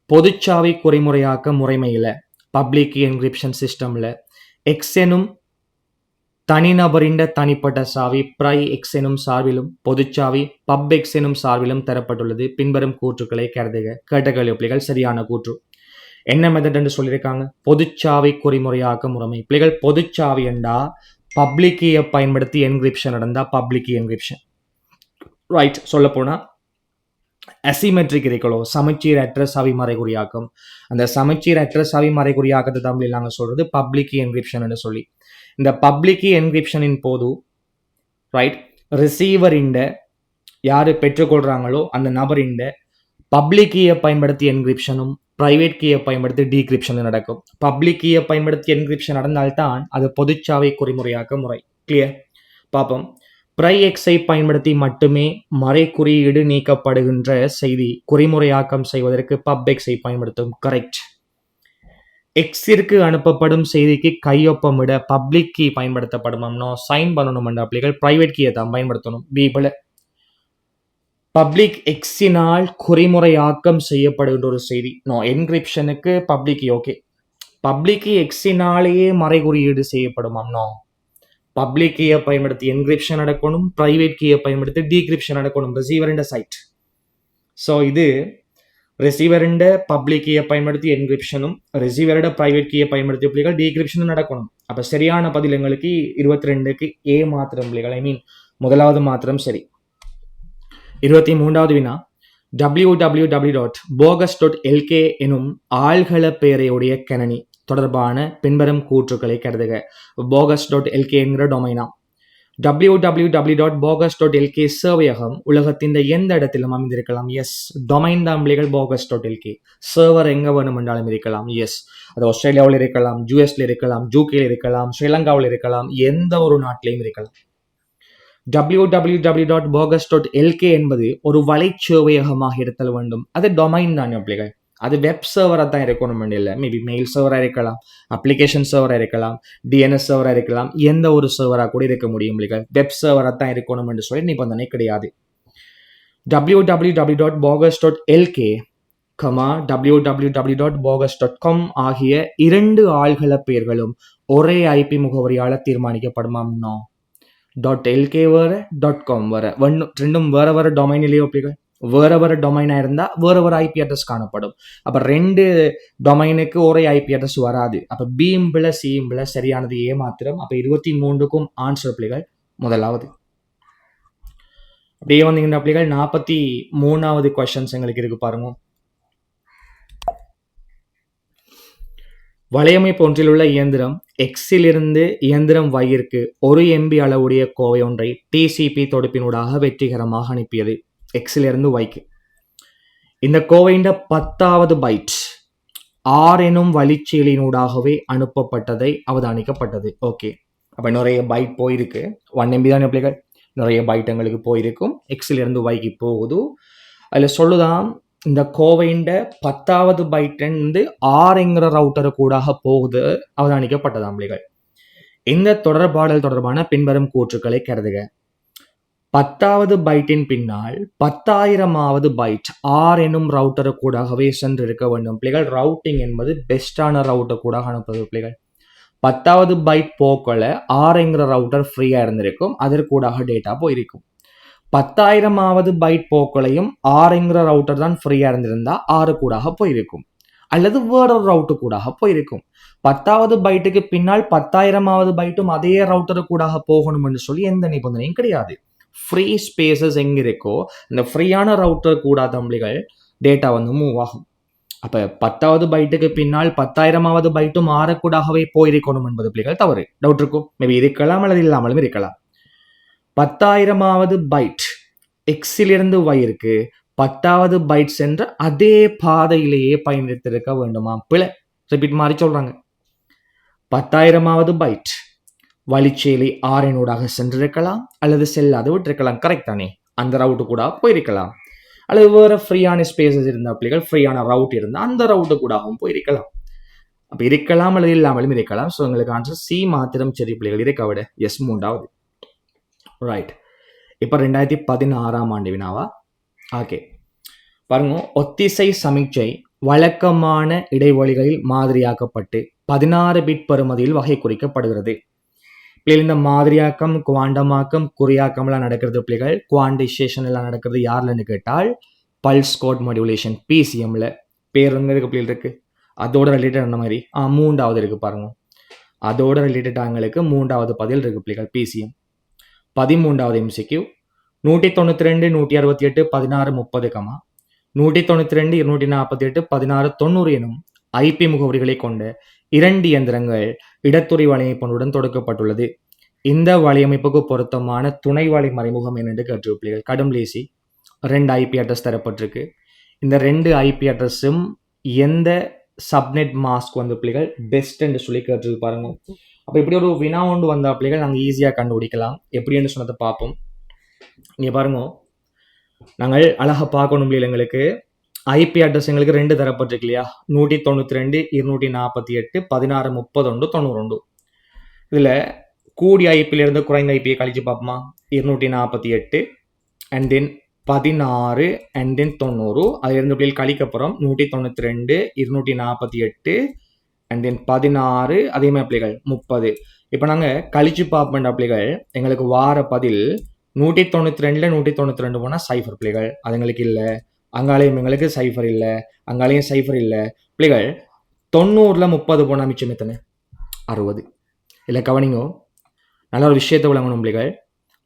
பொதுச்சாவி குறிமுறையாக்க முறைமையில பப்ளிக் என்கிரிப்ஷன் சிஸ்டம்ல எக்ஸ் எனும் தனிநபரின் தனிப்பட்ட சாவி பிரை எக்ஸ் எனும் சார்பிலும் பொதுச்சாவி பப் எக்ஸ் எனும் சார்பிலும் தரப்பட்டுள்ளது. பின்வரும் கூற்றுக்களை கருதுக. கேட்ட கேள்வி பிள்ளைகள் சரியான கூற்று. என்ன மெத்தட் என்று சொல்லியிருக்காங்க? பொதுச்சாவி குறிமுறையாக்க முறைமை. பிள்ளைகள் பொதுச்சாவி என்றா பப்ளிக் கீயை பயன்படுத்தி என்கிரிப்ஷன் நடந்தா பப்ளிக் கீ என்கிரிப்ஷன். ரைட். சொல்ல போனா அசிமெட்ரிக் இருக்கலோ சமச்சீர் அற்ற சாவி மறைகுறியாக்கம். அந்த சமச்சீர் அற்ற சாவி மறைகுறியாக்கத்தை தமிழில் நாங்கள் சொல்றது பப்ளிக் கீ என்கிரிப்ஷன் என்று சொல்லி. இந்த பப்ளிக் கீ என்கிரிப்ஷனின் போது ரைட் ரிசீவரின் யாரு பெற்றுக்கொள்றாங்களோ அந்த நபரின் பப்ளிக் கீயை பயன்படுத்தி என்கிரிப்ஷனும் பிரைவேட் கீயை பயன்படுத்தி டீக்ரிப்ஷன் நடக்கும். பப்ளிக் கீயை பயன்படுத்தி என்கிரிப்ஷன் நடந்தால்தான் அது பொதுச்சாவி குறிமுறையாக்க முறை. கிளியர்? பார்ப்போம். பிரை எக்ஸை பயன்படுத்தி மட்டுமே மறை குறியீடு நீக்கப்படுகின்ற செய்தி குறிமுறையாக்கம் செய்வதற்கு பப் எக்ஸை பயன்படுத்தும். கரெக்ட். எக்ஸிற்கு அனுப்பப்படும் செய்திக்கு கையொப்பமிட பப்ளிக் கீ பயன்படுத்தப்படுமோ சைன் பண்ணணும். அப்படிகள் பிரைவேட் கீயை தான் பயன்படுத்தணும். பீபிள் பப்ளிக் எக்ஸினால் குறிமுறையாக்கம் செய்யப்படுகின்ற ஒரு செய்தி. நோ என்கிரிப்ஷனுக்கு public key okay. Public key எக்ஸினாலேயே மறை குறியீடு செய்யப்படுமாம். நோ. பப்ளிக் கீயை பயன்படுத்தி என்கிரிப்ஷன் நடக்கணும், பிரைவேட் கீயை பயன்படுத்தி டீக்ரிப்ஷன் நடக்கணும். ரிசீவரின் சைட். ஸோ இது ரிசீவரின் பப்ளிக் கீயை பயன்படுத்தி என்கிரிப்ஷனும் ரிசீவரோட பிரைவேட் கீயை பயன்படுத்தி பிள்ளைகள் டீக்ரிப்ஷனும் நடக்கணும். அப்போ சரியான பதில் எங்களுக்கு 22க்கு ஏ மாத்திரம் பிள்ளைகள். ஐ மீன் முதலாவது மாத்திரம் சரி. 23வது வினா, www.bogus.lk எனும் ஆள்கள பெயரையுடைய கணனி தொடர்பான பின்வரும் கூற்றுக்களை கருதுக. bogus.lk என்கிற டொமைனா. www.bogus.lk சேவையகம் உலகத்தின் எந்த இடத்திலும் அமைந்திருக்கலாம். எஸ். டொமைன் தான் பிள்ளைகள் bogus.lk. சர்வர் எங்க வேணும் என்றாலும் இருக்கலாம். எஸ். அது ஆஸ்திரேலியாவில் இருக்கலாம், யூஎஸ்ல இருக்கலாம், ஜூகேல இருக்கலாம், ஸ்ரீலங்காவில் இருக்கலாம், எந்த ஒரு நாட்டிலையும் இருக்கலாம். www.bogus.lk என்பது ஒரு வலைச்சேவையகமாக இருத்தல் வேண்டும். அது டொமைன் தான் பிள்ளைகள். அது வெப் சர்வராக தான் இருக்கணும் இல்லை. மேபி மெயில் சர்வராக இருக்கலாம், அப்ளிகேஷன் சர்வராக இருக்கலாம், டிஎன்எஸ் சர்வராக இருக்கலாம், எந்த ஒரு சர்வராக கூட இருக்க முடியும் பிள்ளைகள். வெப் சர்வராக தான் இருக்கணும் என்று சொல்லி நிபந்தனை கிடையாது. www.bogus.lk www.bogus.com ஆகிய 2 ஆள்கள பெயர்களும் ஒரே ஐபி முகவரியால் தீர்மானிக்கப்படுமாம். நோ. .lk வேற .com வேற, ரெண்டும் வேற வேற டொமைனிலேயோ பிள்ளைகள். வேற வேற டொமைனா இருந்தா வேற வேற ஐபி அட்ரஸ் காணப்படும். அப்ப 2 டொமைனுக்கு ஒரே ஐபி அட்ரஸ் வராது. அப்ப பியும் பிள்ளை சியும் பிள்ளை சரியானது ஏ மாத்திரம். அப்ப 23க்கும் ஆன்சர் பிள்ளைகள் முதலாவது. அப்படியே வந்தீங்கன்னா பிள்ளைகள் 43வது கொஸ்டின்ஸ் எங்களுக்கு இருக்கு பாருங்க. வலையமைப்பு ஒன்றில் உள்ள இயந்திரம் எக்ஸிலிருந்து இயந்திரம் வையிற்கு 1 MB அளவுடைய கோவை ஒன்றை TCP தொடுப்பினூடாக வெற்றிகரமாக அனுப்பியது. எக்ஸிலிருந்து வைக்கு. இந்த கோவையின் 10வது பைட் ஆர் எனும் வழிச்செயலினூடாகவே அனுப்பப்பட்டதை அவதானிக்கப்பட்டது. ஓகே. அப்ப நிறைய பைட் போயிருக்கு. 1 MB தான் பிள்ளைகள். நிறைய பைட் எங்களுக்கு போயிருக்கும். எக்ஸிலிருந்து வைக்கு போகுது. அதில் சொல்லுதான் இந்த கோவையின் 10வது பைட் ஆறுங்கிற ரவுட்டரு கூடாக போகுது அவதானிக்கப்பட்டதாம் பிள்ளைகள். இந்த தொடர்பாடல் தொடர்பான பின்வரும் கூற்றுக்களை கருதுக. 10வது பைட்டின் பின்னால் 10,000வது பைட் ஆர் எனும் ரவுட்டரு கூடாகவே சென்று இருக்க வேண்டும் பிள்ளைகள். ரவுட்டிங் என்பது பெஸ்டான ரவுட்டர் கூடாக அனுப்புவது பிள்ளைகள். 10வது பைட் போக்கல ஆறுங்கிற ரவுட்டர் ஃப்ரீயா இருந்திருக்கும், அதற்கூடாக டேட்டா போயிருக்கும். 10,000வது பைட் போக்களையும் ஆறுங்கிற ரவுட்டர் தான் ஃப்ரீயா இருந்திருந்தா 6 கூடாக போயிருக்கும், அல்லது வேறொரு ரவுட்டு கூடாக போயிருக்கும். 10வது பைட்டுக்கு பின்னால் 10,000வது பைட்டும் அதே ரவுட்டரு கூடாக போகணும் என்று சொல்லி எந்த நிபந்தனையும் கிடையாது. ஃப்ரீ ஸ்பேசஸ் எங்க இருக்கோ இந்த ஃப்ரீயான ரவுட்டர் கூட தம்பிகள் டேட்டா வந்து மூவ் ஆகும். அப்ப 10வது பைட்டுக்கு பின்னால் 10,000வது பைட்டும் 6 கூடாகவே போயிருக்கணும் என்பது பிள்ளைகள் தவறு. டவுட் இருக்கும், மேபி இருக்கலாம் அல்லது இல்லாமலும் இருக்கலாம். 10,000வது பைட் எக்ஸிலிருந்து வையிருக்கு 10வது பைட் சென்ற அதே பாதையிலேயே பயணித்திருக்க வேண்டுமா? பிழை. ரிப்பீட் மாதிரி சொல்றாங்க. 10,000வது பைட் வழிச்செயலி ஆரினூடாக சென்றிருக்கலாம் அல்லது செல்லாது விட்டிருக்கலாம். கரெக்ட் தானே? அந்த ரவுட்டு கூட போயிருக்கலாம். அல்லது வேறு ஃப்ரீயான ஸ்பேசஸ் இருந்த பிள்ளைகள் ஃப்ரீயான ரவுட் இருந்தால் அந்த ரவுட்டு கூடவும் போயிருக்கலாம். அப்போ இருக்கலாம் அல்லது இல்லாமலும் இருக்கலாம். ஸோ எங்களுக்கு ஆன்சர் சி மாத்திரம் சரி பிள்ளைகள். இருக்க விட எஸ் 3வது. ரைட். இப்போ 2016ஆம் ஆண்டு வினாவா? ஓகே பாருங்க. ஒத்திசை சமிக்ஞை வழக்கமான இடைவெளிகளில் மாதிரியாக்கப்பட்டு 16 பிட் பெறுமதியில் வகை குறிக்கப்படுகிறது. பிள்ளைகள் இந்த மாதிரியாக்கம், குவாண்டமாக்கம், குறியாக்கம்லாம் நடக்கிறது பிள்ளைகள். குவான்டைசேஷன் எல்லாம் நடக்கிறது யாருலன்னு கேட்டால் பல்ஸ் கோட் மாடுலேஷன் பிசிஎம்ல. பேர் இருக்கு பிள்ளைகள் இருக்கு. அதோட ரிலேட்டட் அந்த மாதிரி 3வது இருக்கு பாருங்க. அதோட ரிலேட்டட் எங்களுக்கு 3வது பதில் இருக்கு பிள்ளைகள் பிசிஎம். 13வது MCQ 192 168 16 30, 192 248 16 90 எனும் ஐபி முகவரிகளை கொண்ட 2 இயந்திரங்கள் இடத்துறை வலையமைப்புடன் தொடுக்கப்பட்டுள்ளது. இந்த வலையமைப்புக்கு பொருத்தமான துணை வலை மறைமுகம் என்று கேட்டு பிள்ளைகள். கடும் லேசி 2 ஐபி அட்ரஸ் தரப்பட்டிருக்கு. இந்த 2 ஐபி அட்ரஸும் எந்த சப்நெட் மாஸ்க் வந்து பிள்ளைகள் பெஸ்ட் என்று சொல்லி கேட்டு பாருங்க. அப்போ இப்படி ஒரு வினா ஒன்று வந்த பிள்ளைகள் நாங்கள் ஈஸியாக கண்டுபிடிக்கலாம். எப்படின்னு சொன்னதை பார்ப்போம். இங்கே பாருங்க, நாங்கள் அழகாக பார்க்கணும் பிள்ளைகள். எங்களுக்கு ஐபி அட்ரஸ் எங்களுக்கு 2 தரப்பட்டிருக்கு இல்லையா? 192 248 16 31 91. இதில் கூடிய ஐபியிலிருந்து குறைந்த ஐபியை கழிச்சு பார்ப்போமா? 248 அண்ட் தென் 16 அண்ட் தென் 90. அதிலிருந்து பிள்ளைகள் கழிக்கப்புறம் 192 248 அண்ட் தென் 16 அதே மாதிரி பிள்ளைகள் 30. இப்போ நாங்கள் கழிச்சு பார்ப்போம்டா பிள்ளைகள். எங்களுக்கு வார பதில் 192 192 போனால் சைஃபர் பிள்ளைகள். அது எங்களுக்கு இல்லை. அங்காலையும் எங்களுக்கு சைஃபர் இல்லை, அங்காலையும் சைஃபர் இல்லை பிள்ளைகள். 90ல் 30 போனால் மிச்சம் எத்தனை? 60. இல்லை கவனிங்கோ, நல்ல ஒரு விஷயத்தை விளங்கணும் பிள்ளைகள்.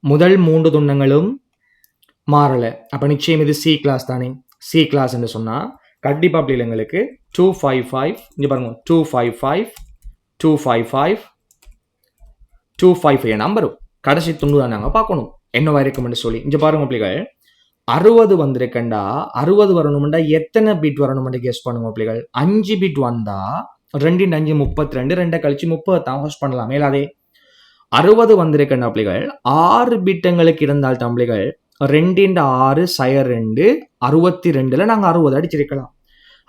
முதல் 3 துண்டங்களும் மாறலை. அப்போ நிச்சயம் இது சி கிளாஸ் தானே. சி கிளாஸ் என்று சொன்னால் கண்டிப்பாக பிள்ளைகள் எங்களுக்கு 255 இங்கே பாருங்க 255 255 255 நம்பர் கடைசி துண்டு தான் நாங்கள் பார்க்கணும் என்னவா இருக்கும்னு சொல்லி. இங்கே பாருங்க பிள்ளைகள், 60 வந்திருக்கண்டா 60 வரணும்டா எத்தனை பிட் வரணும்னு கெஸ் பண்ணுங்க பிள்ளைகள். 5 பிட் வந்தா 2 5 32, 2 கழிச்சு 30 தான் ஹோஸ்ட் பண்ணலாம். மேலாதே 60 வந்திருக்கண்டா பிள்ளைகள் 6 பிட்டங்களுக்கு இருந்தால் தான் பிள்ளைகள் 2 6 2 62ல் நாங்கள் 60 அடிச்சிருக்கலாம்.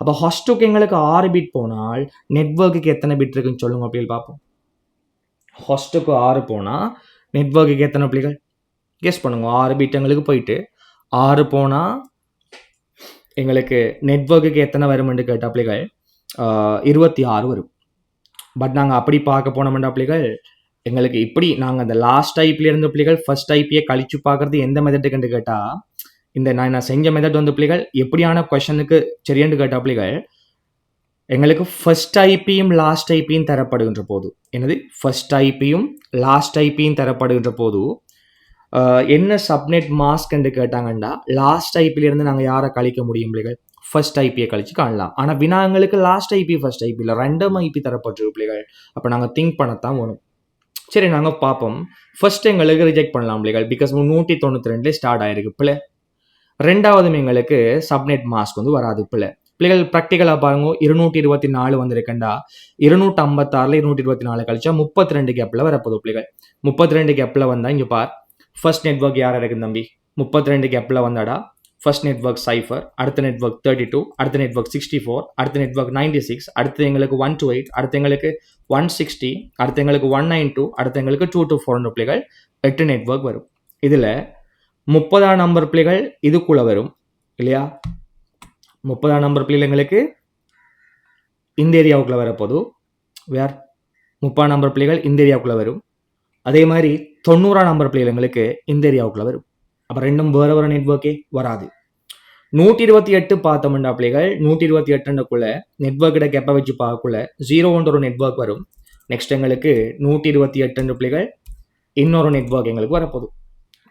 அப்போ ஹாஸ்டுக்கு எங்களுக்கு 6 பிட் போனால் நெட்வொர்க்குக்கு எத்தனை பிட் இருக்குன்னு சொல்லுங்க பிள்ளைகள் பார்ப்போம். ஹாஸ்டுக்கு 6 போனால் நெட்வொர்க்குக்கு எத்தனை பிள்ளைகள் கெஸ் பண்ணுங்க. 6 பிட் எங்களுக்கு போயிட்டு 6 போனால் எங்களுக்கு நெட்வொர்க்குக்கு எத்தனை வரும்னு கேட்ட பிள்ளைகள் 26 வரும். பட் நாங்கள் அப்படி பார்க்க போனோம்டா பிள்ளைகள், எங்களுக்கு இப்படி நாங்கள் அந்த லாஸ்ட் ஐபியில் இருந்த பிள்ளைகள் ஃபர்ஸ்ட் ஐபியை கழிச்சு பார்க்கறது எந்த மெத்தட்டுக்குன்னு கேட்டால், இந்த நான் செஞ்ச மெத்தட் வந்து பிள்ளைகள் எப்படியான கொஷனுக்கு சரியான்னு கேட்ட பிள்ளைகள் எங்களுக்கு ஃபர்ஸ்ட் ஐபியும் லாஸ்ட் ஐபியும் தரப்படுகின்ற போது, என்னது ஃபர்ஸ்ட் ஐபியும் லாஸ்ட் ஐபியும் தரப்படுகின்ற போது என்ன சப்நெட் மாஸ்க் என்று கேட்டாங்கன்னா லாஸ்ட் ஐபியிலிருந்து நாங்கள் யாரை கழிக்க முடியும் பிள்ளைகள்? ஃபர்ஸ்ட் ஐபியை கழிச்சு காணலாம். ஆனால் வினா எங்களுக்கு லாஸ்ட் ஐபி ஃபர்ஸ்ட் ஐபியில் 2 ஐபி தரப்பட்டிருக்கு பிள்ளைகள். அப்போ நாங்கள் திங்க் பண்ணத்தான் வேணும். சரி நாங்கள் பார்ப்போம். ஃபர்ஸ்ட் எங்களுக்கு ரிஜெக்ட் பண்ணலாம் பிள்ளைகள், பிகாஸ் 192 ஸ்டார்ட் ஆயிருக்கு பிள்ளை. 2வது எங்களுக்கு சப்நெட் மாஸ்க் வந்து வராது பிள்ளை. பிள்ளைகள் ப்ராக்டிக்கலாக பாருங்க, 224 வந்திருக்கண்டா 256ல் 224 கழிச்சா 32 கேப்பில் வரப்போகுது பிள்ளைகள். 32 கேப்பில் வந்தால் இங்கே பார், ஃபர்ஸ்ட் நெட்வொர்க் யார் இருக்குது தம்பி? 32 கேப்பில் வந்தாடா ஃபர்ஸ்ட் நெட்வொர்க் சைஃபர், அடுத்த நெட்வொர்க் 32, அடுத்த நெட்வொர்க் 64, அடுத்த நெட்வொர்க் 96, அடுத்து எங்களுக்கு 128, அடுத்து எங்களுக்கு 160, அடுத்து எங்களுக்கு 192, அடுத்து எங்களுக்கு 224 பிள்ளைகள் 8 நெட்வொர்க் வரும். இதில் 30ஆம் நம்பர் பிள்ளைகள் இதுக்குள்ளே வரும் இல்லையா? 30ஆம் நம்பர் பிள்ளைகள் எங்களுக்கு இந்த ஏரியாவுக்குள்ளே வரப்போது. வேர் 30ஆம் நம்பர் பிள்ளைகள் இந்த ஏரியாவுக்குள்ளே வரும். அதே மாதிரி 90ஆம் நம்பர் பிள்ளைகள் எங்களுக்கு இந்த ஏரியாவுக்குள்ளே வரும். அப்போ ரெண்டும் வேறு வேறு நெட்வொர்க்கே வராது. 128 பார்த்தோம்னா பிள்ளைகள் 128க்குள்ள நெட்வொர்க்கிட கெப்ப வச்சு பார்க்கக்குள்ள 0 ஒரு நெட்வொர்க் வரும். நெக்ஸ்ட் எங்களுக்கு 128 பிள்ளைகள் இன்னொரு நெட்வொர்க் எங்களுக்கு வரப்போகுது.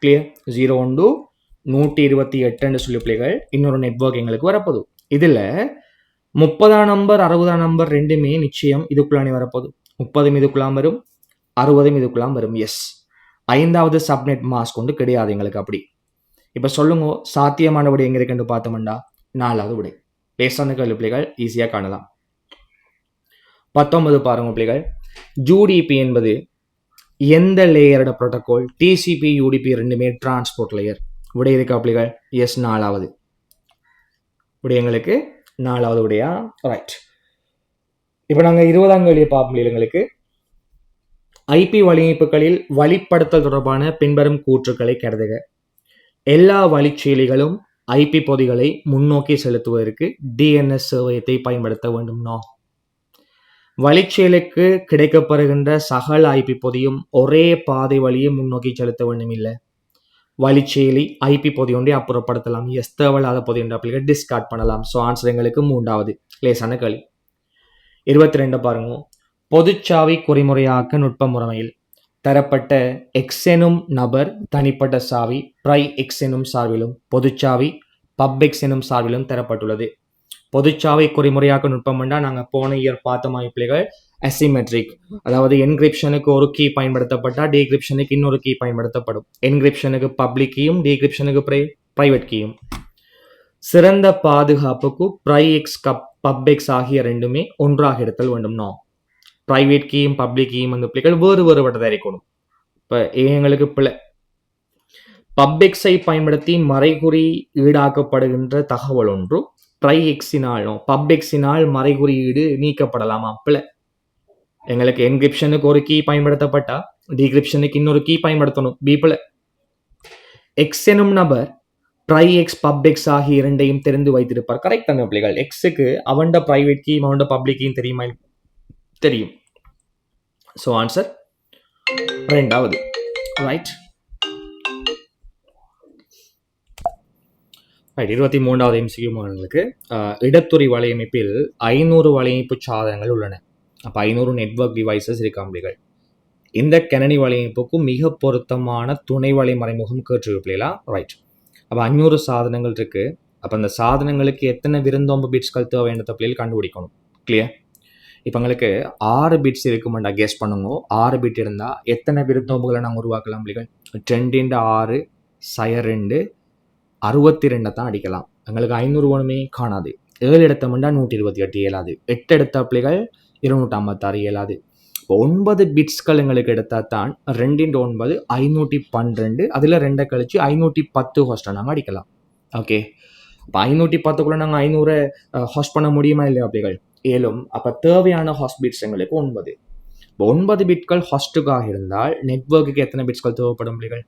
கிளியர்? 0 128 சொல்லி பிள்ளைகள் இன்னொரு நெட்வொர்க் எங்களுக்கு வரப்போகுது. இதில் 30ஆம் நம்பர் 60ஆம் நம்பர் ரெண்டுமே நிச்சயம் இதுக்குள்ளானே வரப்போகுது. 30 இதுக்குள்ளாம் வரும், 60 இதுக்குள்ளாம் வரும். எஸ், 5வது சப்நெட் மாஸ்க் கொண்டு கிடையாது எங்களுக்கு. அப்படி இப்போ சொல்லுங்க, சாத்தியமான விடை எங்கே இருக்குன்னு பார்த்தோம்னா 4வது விடை. பேசான கேள்வி பிள்ளைகள் ஈஸியாக காணலாம். 19 பாருங்க பிள்ளைகள், யூடிபி என்பது எந்த லேயரோட ப்ரோட்டோகால்? டிசிபி யூடிபி ரெண்டுமே டிரான்ஸ்போர்ட் லேயர். விடை இருக்கா பிள்ளைகள்? எஸ், 4வது விடயங்களுக்கு 4வது விடையா? ரைட். இப்போ நாங்கள் 20ஆம் கேள்வியை பார்ப்போம். எங்களுக்கு ஐபி வலையமைப்புகளில் வழிப்படுத்தல் தொடர்பான பின்வரும் கூற்றுக்களை கருதுக. எல்லா வழிச்செயலிகளும் ஐபி பொதிகளை முன்னோக்கி செலுத்துவதற்கு டிஎன்எஸ் சேவையத்தை பயன்படுத்த வேண்டும்னா? வழிச்செயலுக்கு கிடைக்கப்படுகின்ற சகல ஐபி பொதியும் ஒரே பாதை வழியை முன்னோக்கி செலுத்த வேண்டும் இல்லை. வழிச்செயலி ஐபி பொதி ஒன்றை அப்புறப்படுத்தலாம். எஸ், தேவையில்லாத பொதி என்ற பிள்ளைகள் டிஸ்கார்ட் பண்ணலாம். ஸோ ஆன்சர் எங்களுக்கு 3வது லேசான கேள்வி. 22 பாருங்க. பொதுச்சாவி குறிமுறையாக்க நுட்ப முறைமையில் தரப்பட்ட எக்ஸ் எனும் நபர் தனிப்பட்ட சாவி ப்ரை எக்ஸ் எனும் சார்பிலும் பொதுச்சாவி பப் எக்ஸ் எனும் சார்பிலும் தரப்பட்டுள்ளது. பொதுச்சாவி குறிமுறையாக்க நுட்பம் என்றால் நாங்கள் போன இயர் பார்த்த பிள்ளைகள் அசிமெட்ரிக், அதாவது என்கிரிப்ஷனுக்கு ஒரு கீ பயன்படுத்தப்பட்டால் டீக்ரிப்ஷனுக்கு இன்னொரு கீ பயன்படுத்தப்படும். என்கிரிப்ஷனுக்கு பப்ளிக் கீயும் டீக்ரிப்ஷனுக்கு பிரைவேட் கீயும். சிறந்த பாதுகாப்புக்கு ப்ரை எக்ஸ் பப் எக்ஸ் ஆகிய ரெண்டுமே ஒன்றாக எடுத்தல் வேண்டும்னா? பிரைவேட் கீயும் பப்ளிக் கீயும் வந்து பிள்ளைகள் வேறுபட்டதாக இருக்கணும். இப்போ எங்களுக்கு பிள்ளை பப்எக்ஸை பயன்படுத்தி மறைகுறி ஈடாக்கப்படுகின்ற தகவல் ஒன்று ட்ரை எக்ஸினாலும் பப்எக்ஸினால் மறைகுறி ஈடு நீக்கப்படலாமா? பிள்ளை எங்களுக்கு என்கிரிப்ஷனுக்கு ஒரு கீ பயன்படுத்தப்பட்டா டிகிரிப்ஷனுக்கு இன்னொரு கீ பயன்படுத்தணும். பி பிள்ளை. எக்ஸ் எனும் நபர் ட்ரை எக்ஸ் பப்எக்ஸ் ஆகிய இரண்டையும் தெரிந்து வைத்திருப்பார். கரெக்ட் தானே பிள்ளைகள்? எக்ஸுக்கு அவன்ட பிரைவேட் கீயும் அவன்ட பப்ளிக் கீயும் தெரியுமா? தெரியும். ஸோ ஆன்சர் 2வது ரைட். 23வது எம்சிக்யூ மாணவர்களுக்கு இடத்துறை வலையமைப்பில் 500 வலையமைப்பு சாதனங்கள் உள்ளன. அப்போ 500 நெட்வொர்க் டிவைசஸ் இருக்காம்பிகள். இந்த கணினி வலையமைப்புக்கும் மிக பொருத்தமான துணை வலை மறைமுகம் கேட்டிருப்பீங்களா? ரைட். அப்போ 500 சாதனங்கள் இருக்கு. அப்போ அந்த சாதனங்களுக்கு எத்தனை விருந்தோம்பு பிட்ஸ்கள் தேவைன்றத பிள்ளைகள் கண்டுபிடிக்கணும். கிளியர்? இப்போ எங்களுக்கு 6 பிட்ஸ் இருக்குமெண்டா கெஸ் பண்ணுங்க. 6 பிட் இருந்தால் எத்தனை விருந்தோம்புகளை நாங்கள் உருவாக்கலாம் பிள்ளைகள்? 2 × 6 2 62 தான் அடிக்கலாம். எங்களுக்கு 500 ஒன்றுமே காணாது. 7 எடுத்தோம்னா 128 இயலாது. 8 எடுத்த பிள்ளைகள் 256 இயலாது. இப்போ 9 பிட்ஸ்கள் எங்களுக்கு எடுத்தால் தான் 2 × 9 512. அதில் 2 கழிச்சு 510 ஹாஸ்ட்டை நாங்கள் அடிக்கலாம். ஓகே. இப்போ 510க்குள்ளே நாங்கள் 500 ஹாஸ்ட் பண்ண முடியுமா இல்லையா பிள்ளைகள்? ஏலும். அப்போ தேவையான ஹாஸ்ட் பிட்ஸ் எங்களுக்கு 9. இப்போ 9 பிட்கள் ஹாஸ்ட்டுக்காக இருந்தால் நெட்வொர்க்குக்கு எத்தனை பிட்ஸ்கள் தேவைப்படும் பிள்ளைகள்?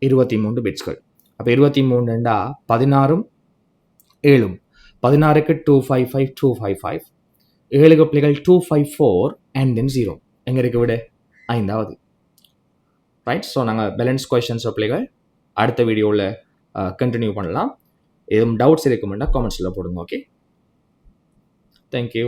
23 பிட்ஸ்கள். அப்போ 23 16 7. 16க்கு 255 255. 7க்கு பிள்ளைகள் 254 அண்ட் தென் 0. எங்கே இருக்கு விட? 5வது ரைட். ஸோ நாங்கள் பேலன்ஸ் கொஷின்ஸ் பிள்ளைகள் அடுத்த வீடியோவில் கண்டினியூ பண்ணலாம். எதுவும் டவுட்ஸ் இருக்குமெண்டா காமெண்ட்ஸில் போடுங்க. Okay, thank you.